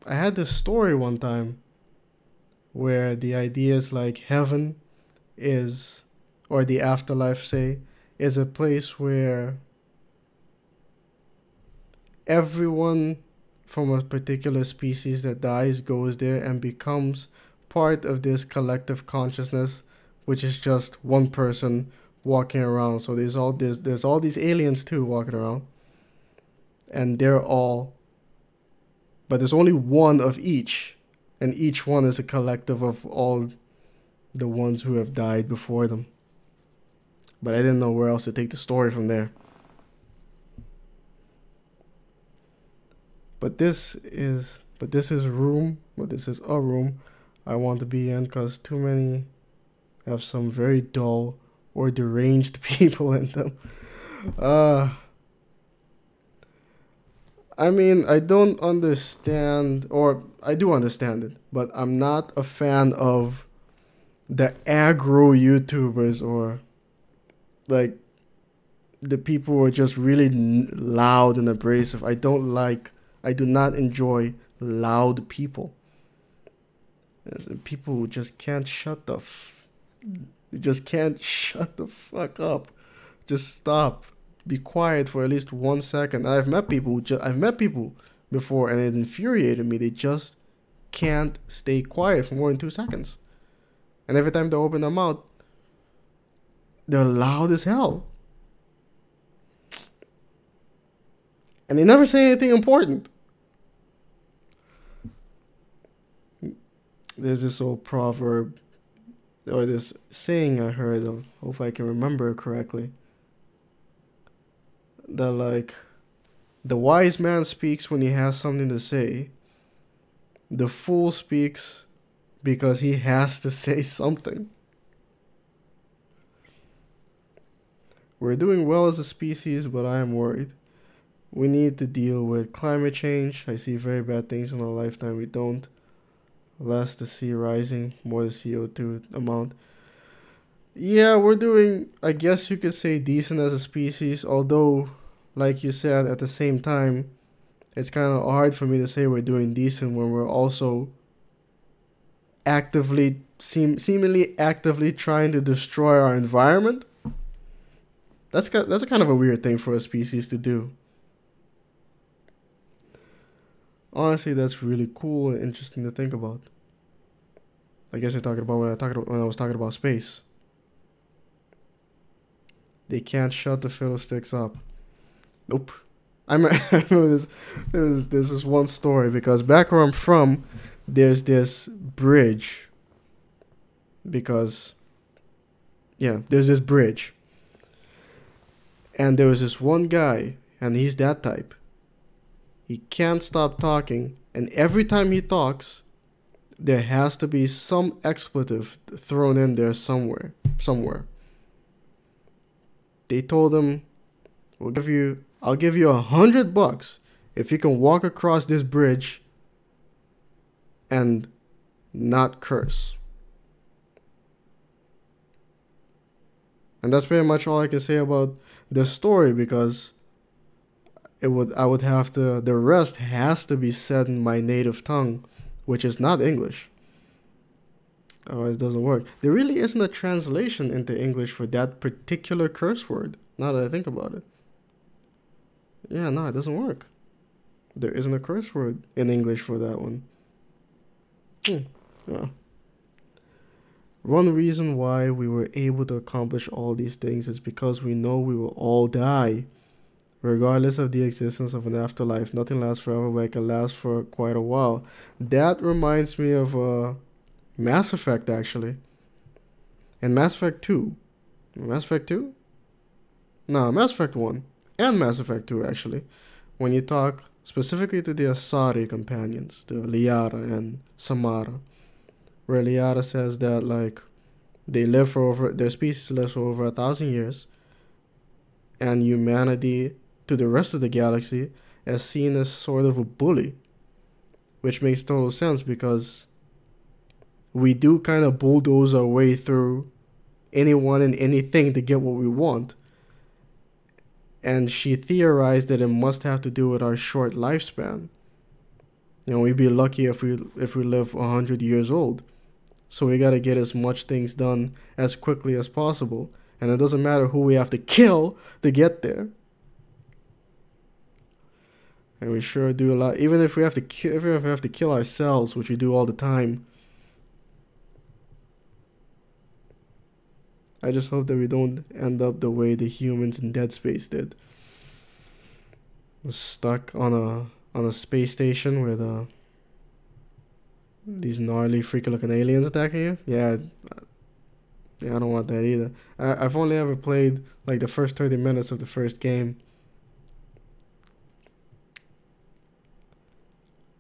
I had this story one time where the idea is like heaven is, or the afterlife, say, is a place where everyone from a particular species that dies goes there and becomes part of this collective consciousness, which is just one person walking around. So there's all these aliens too walking around, and they're all, but there's only one of each, and each one is a collective of all the ones who have died before them. But I didn't know where else to take the story from there. But this is a room I want to be in, because too many have some very dull or deranged people in them. I mean, I don't understand, or I do understand it, but I'm not a fan of the aggro YouTubers, or like the people who are just really loud and abrasive. I do not enjoy loud people. People who just can't shut the fuck up. Just stop. Be quiet for at least 1 second. I've met people before, and it infuriated me. They just can't stay quiet for more than 2 seconds. And every time they open their mouth, they're loud as hell. And they never say anything important. There's this old proverb, or this saying I heard of, hope I can remember it correctly, that like, the wise man speaks when he has something to say. The fool speaks because he has to say something. We're doing well as a species, but I am worried. We need to deal with climate change. I see very bad things in our lifetime. We don't. Less the sea rising, more the CO2 amount. Yeah, we're doing, I guess you could say, decent as a species. Although, like you said, at the same time, it's kind of hard for me to say we're doing decent when we're also seemingly actively trying to destroy our environment. That's a kind of a weird thing for a species to do. Honestly, that's really cool and interesting to think about. I guess you're talking about when I was talking about space. They can't shut the fiddlesticks up. Nope. I remember this. There's this one story, because back where I'm from, there's this bridge. There's this bridge. And there was this one guy, and he's that type. He can't stop talking, and every time he talks, there has to be some expletive thrown in there somewhere. They told him, I'll give you $100 if you can walk across this bridge and not curse. And that's pretty much all I can say about this story, because the rest has to be said in my native tongue, which is not English. Otherwise, it doesn't work. There really isn't a translation into English for that particular curse word, now that I think about it. Yeah, no, it doesn't work. There isn't a curse word in English for that one. Yeah. One reason why we were able to accomplish all these things is because we know we will all die. Regardless of the existence of an afterlife, nothing lasts forever, but it can last for quite a while. That reminds me of Mass Effect, actually. And Mass Effect 2. Mass Effect 2? No, Mass Effect 1. And Mass Effect 2, actually. When you talk specifically to the Asari companions, the Liara and Samara, where Liara says that, like, their species lives for over 1,000 years, and humanity to the rest of the galaxy as seen as sort of a bully, which makes total sense, because we do kind of bulldoze our way through anyone and anything to get what we want. And she theorized that it must have to do with our short lifespan. You know, we'd be lucky if we live 100 years old. So we gotta get as much things done as quickly as possible. And it doesn't matter who we have to kill to get there. And we sure do a lot. Even if we have to kill ourselves, which we do all the time. I just hope that we don't end up the way the humans in Dead Space did. Was stuck on a space station with these gnarly freaky looking aliens attacking you. Yeah, I don't want that either. I've only ever played like the first 30 minutes of the first game.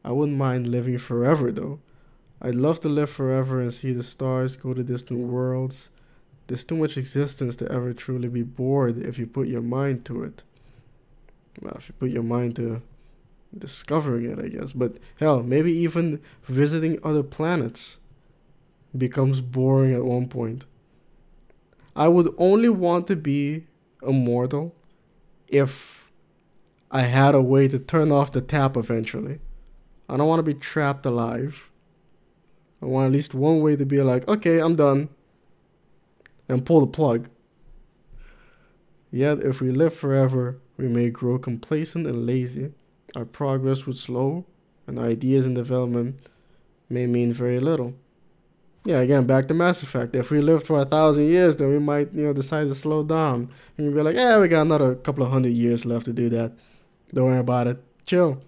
I wouldn't mind living forever though. I'd love to live forever and see the stars, go to distant worlds. There's too much existence to ever truly be bored if you put your mind to it. Well, if you put your mind to discovering it, I guess. But hell, maybe even visiting other planets becomes boring at one point. I would only want to be immortal if I had a way to turn off the tap eventually. I don't want to be trapped alive. I want at least one way to be like, okay, I'm done. And pull the plug. Yet, if we live forever, we may grow complacent and lazy. Our progress would slow, and ideas and development may mean very little. Yeah, again, back to Mass Effect. If we lived for 1,000 years, then we might, decide to slow down. And you'd be like, yeah, we got another couple of 100 years left to do that. Don't worry about it. Chill.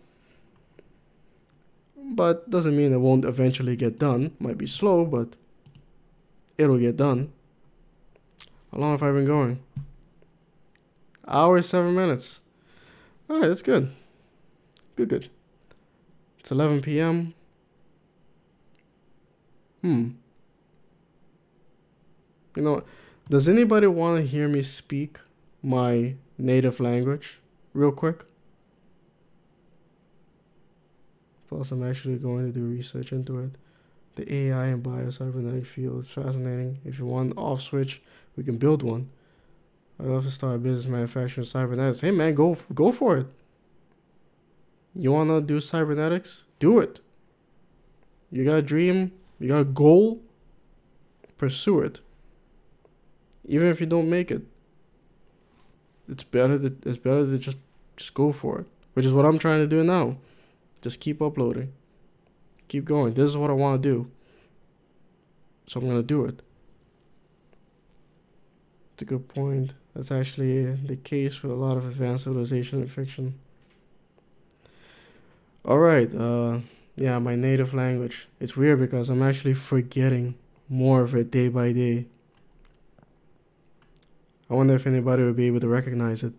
But doesn't mean it won't eventually get done. Might be slow, but it'll get done. How long have I been going? Hour, 7 minutes. Alright, that's good. Good. It's 11 p.m. Does anybody want to hear me speak my native language real quick? Plus, I'm actually going to do research into it. The AI and biocybernetic field is fascinating. If you want an off switch, we can build one. I'd love to start a business manufacturing cybernetics. Hey man, go for it. You wanna do cybernetics? Do it. You got a dream, you got a goal, pursue it. Even if you don't make it, it's better to just go for it. Which is what I'm trying to do now. Just keep uploading. Keep going. This is what I want to do. So I'm gonna do it. It's a good point. That's actually the case with a lot of advanced civilization and fiction. Alright, yeah, my native language. It's weird because I'm actually forgetting more of it day by day. I wonder if anybody would be able to recognize it.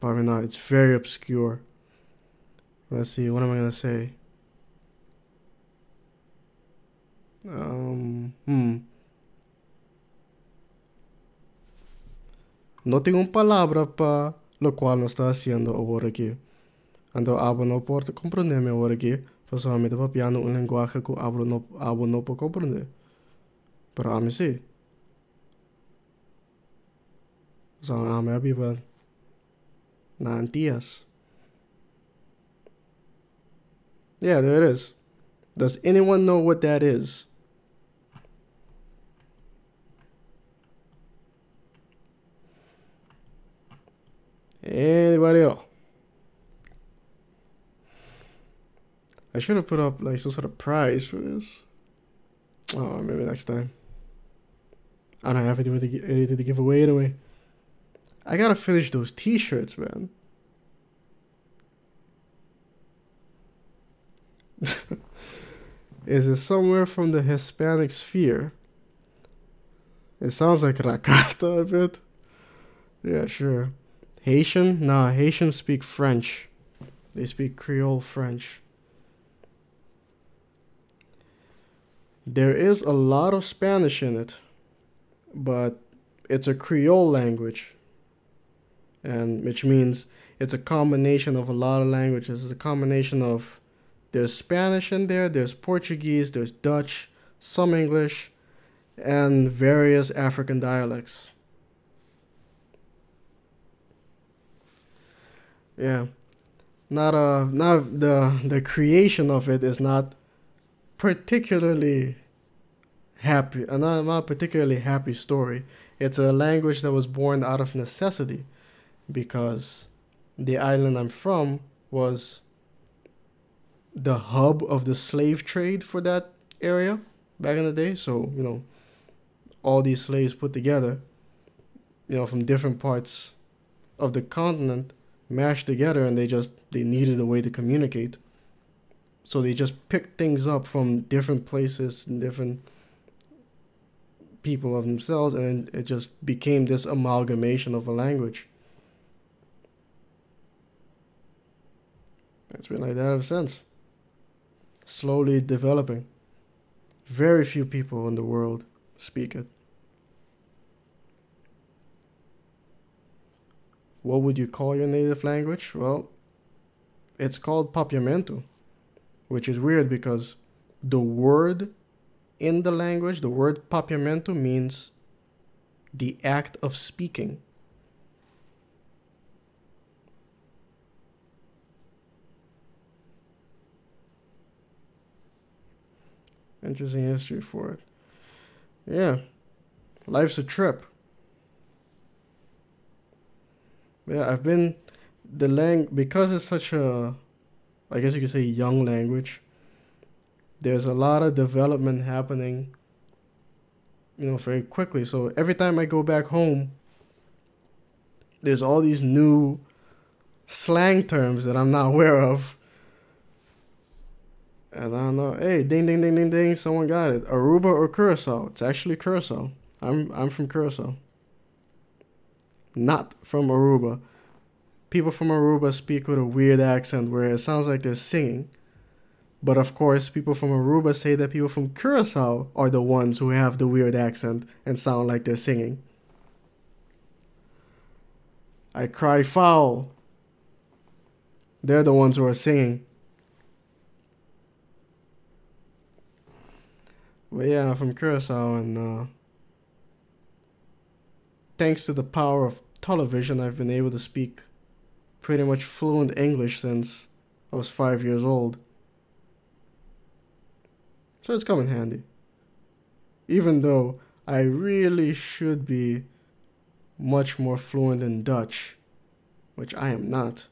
Probably not. It's very obscure. Let's see, what am I gonna say? No tengo una palabra para lo cual no está haciendo ahora aquí. Ando hablo no puedo comprenderme ahora aquí. Pues solamente papiando un lenguaje que hablo no puedo comprender. Pero a mí sí. So I'm happy, but nantías. Yeah, there it is. Does anyone know what that is? Anybody else? I should have put up like some sort of prize for this. Oh, maybe next time. I don't have anything to give away anyway. I gotta finish those t-shirts, man. Is it somewhere from the Hispanic sphere? It sounds like Rakata a bit. Yeah, sure. Haitian? Nah, Haitians speak French. They speak Creole French. There is a lot of Spanish in it, but it's a Creole language, and which means it's a combination of a lot of languages. It's a combination of, there's Spanish in there, there's Portuguese, there's Dutch, some English, and various African dialects. Yeah, not the creation of it is not particularly happy, not a particularly happy story. It's a language that was born out of necessity, because the island I'm from was the hub of the slave trade for that area back in the day. So, all these slaves put together, from different parts of the continent, mashed together, and they needed a way to communicate. So they just picked things up from different places and different people of themselves, and it just became this amalgamation of a language. It's been like that ever since. Slowly developing. Very few people in the world speak it. What would you call your native language? Well, it's called Papiamento, which is weird because the word in the language, the word Papiamento, means the act of speaking. Interesting history for it. Yeah, life's a trip. Yeah, I've been because it's such a, I guess you could say, young language. There's a lot of development happening, very quickly. So every time I go back home, there's all these new slang terms that I'm not aware of. And I don't know. Hey, ding, ding, ding, ding, ding. Someone got it. Aruba or Curacao? It's actually Curacao. I'm from Curacao. Not from Aruba. People from Aruba speak with a weird accent where it sounds like they're singing. But of course, people from Aruba say that people from Curacao are the ones who have the weird accent and sound like they're singing. I cry foul. They're the ones who are singing. But yeah, I'm from Curacao, and thanks to the power of television, I've been able to speak pretty much fluent English since I was 5 years old. So it's come in handy. Even though I really should be much more fluent in Dutch, which I am not,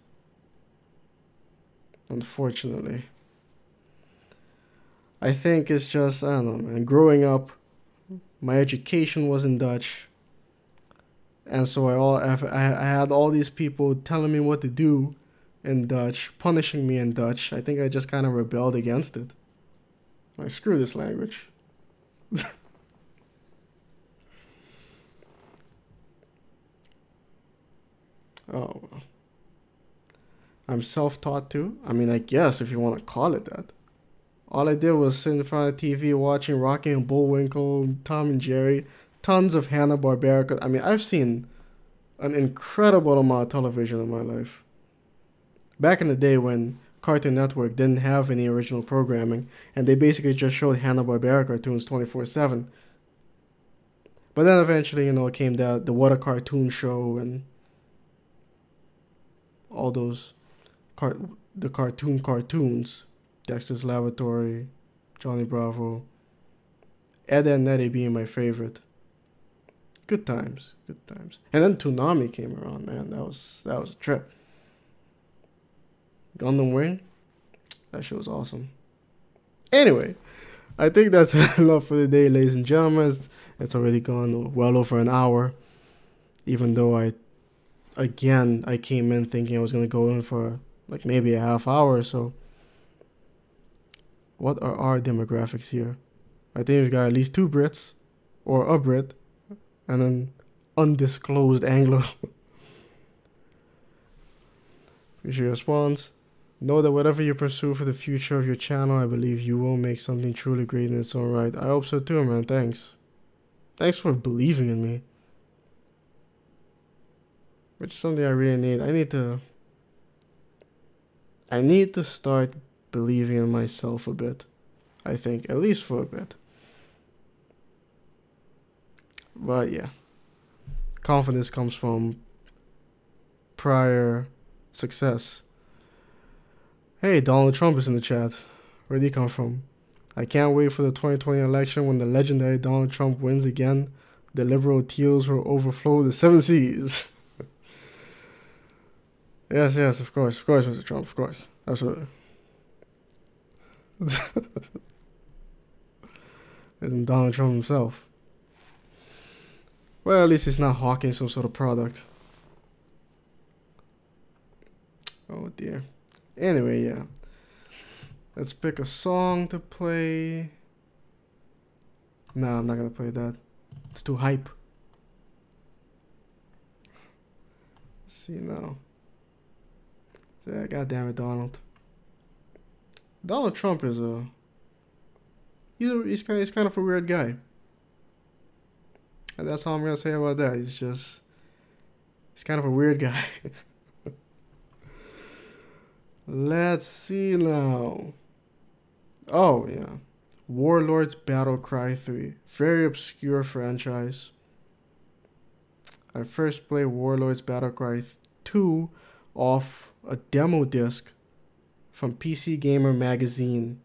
unfortunately. I think it's just, I don't know, man. Growing up, my education was in Dutch. And so I had all these people telling me what to do in Dutch, punishing me in Dutch. I think I just kind of rebelled against it. Like, screw this language. Oh, well. I'm self-taught too. I mean, I guess if you want to call it that. All I did was sit in front of the TV watching Rocky and Bullwinkle, Tom and Jerry, tons of Hanna-Barbera. I mean, I've seen an incredible amount of television in my life. Back in the day when Cartoon Network didn't have any original programming, and they basically just showed Hanna-Barbera cartoons 24/7. But then eventually, it came the What a Cartoon Show and all those the cartoons. Dexter's Laboratory, Johnny Bravo, Ed and Nettie being my favorite. Good times, good times. And then Toonami came around, man. That was a trip. Gundam Wing, that shit was awesome. Anyway, I think that's enough for the day, ladies and gentlemen. It's already gone well over an hour. Even though I came in thinking I was gonna go in for like maybe a half hour or so. What are our demographics here? I think we've got at least 2 Brits, or a Brit, and an undisclosed Anglo. Appreciate your response. Know that whatever you pursue for the future of your channel, I believe you will make something truly great in its own right. I hope so too, man. Thanks. Thanks for believing in me. Which is something I really need. I need to start believing in myself a bit. I think, at least for a bit. But yeah, confidence comes from prior success. Hey, Donald Trump is in the chat. Where'd he come from? I can't wait for the 2020 election when the legendary Donald Trump wins again. The liberal teals will overflow the 7 seas. Yes, of course, Mr. Trump, of course, absolutely. Isn't Donald Trump himself? Well, at least he's not hawking some sort of product. Oh dear. Anyway, yeah. Let's pick a song to play. No, I'm not gonna play that. It's too hype. Let's see now. Yeah, goddamn it, Donald. Donald Trump is he's kind of a weird guy. And that's all I'm gonna say about that. He's kind of a weird guy. Let's see now. Oh yeah. Warlords Battle Cry 3. Very obscure franchise. I first played Warlords Battle Cry 2 off a demo disc from PC Gamer magazine.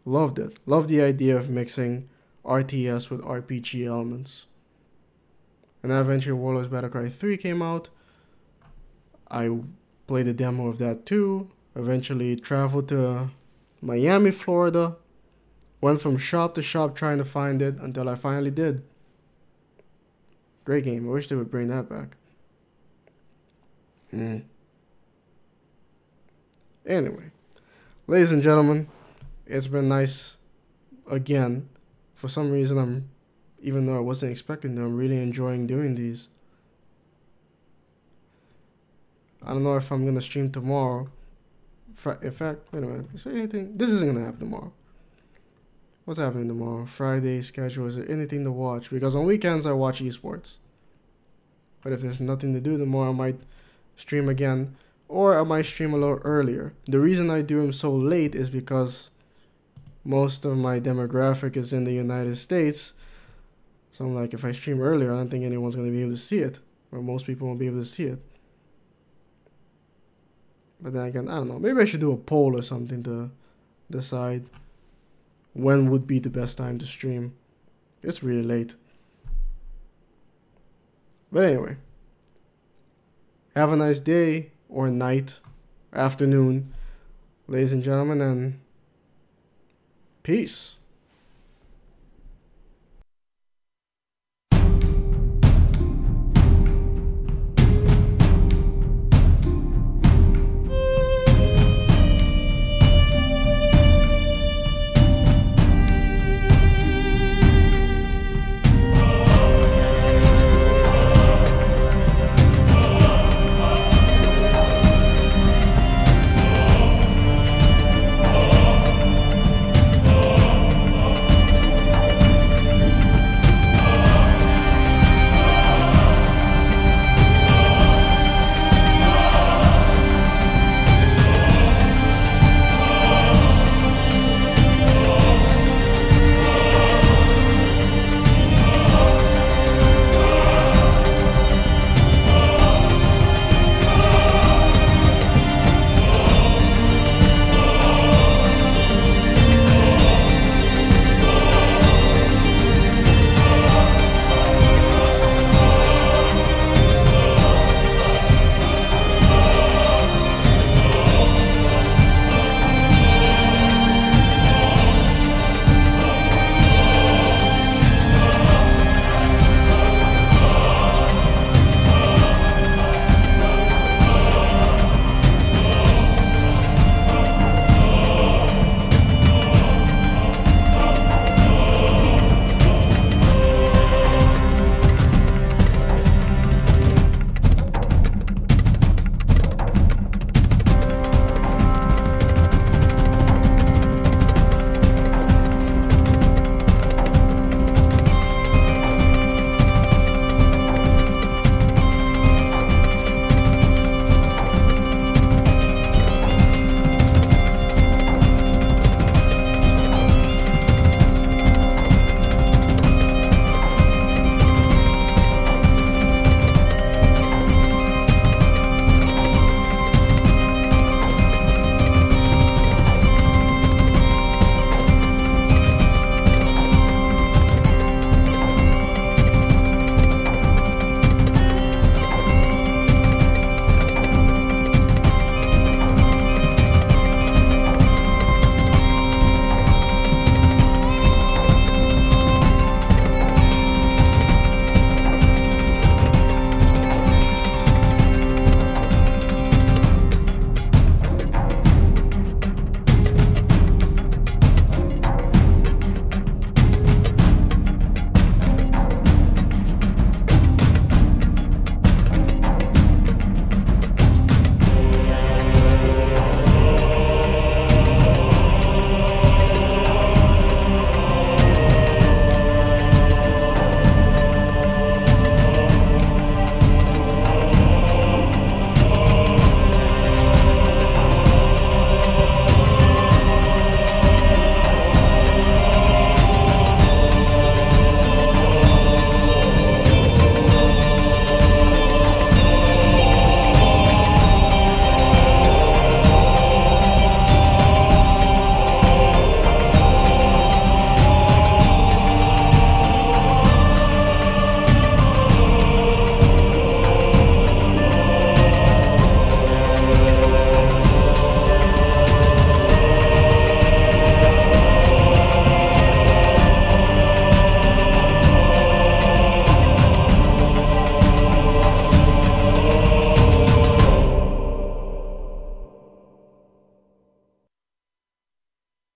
Loved it. Loved the idea of mixing RTS with RPG elements. And then eventually Warlords Battle Cry 3 came out. I played a demo of that too. Eventually traveled to Miami, Florida. Went from shop to shop trying to find it until I finally did. Great game. I wish they would bring that back. Anyway, ladies and gentlemen, it's been nice again. For some reason, even though I wasn't expecting them, I'm really enjoying doing these. I don't know if I'm gonna stream tomorrow. In fact, wait a minute. Is there anything? This isn't gonna happen tomorrow. What's happening tomorrow? Friday schedule. Is there anything to watch? Because on weekends I watch esports. But if there's nothing to do tomorrow, I might stream again, or I might stream a little earlier. The reason I do them so late is because most of my demographic is in the United States. So I'm like, if I stream earlier, I don't think anyone's gonna be able to see it, or most people won't be able to see it. But then again, I don't know. Maybe I should do a poll or something to decide when would be the best time to stream. It's really late. But anyway, have a nice day or night, afternoon, ladies and gentlemen, and peace.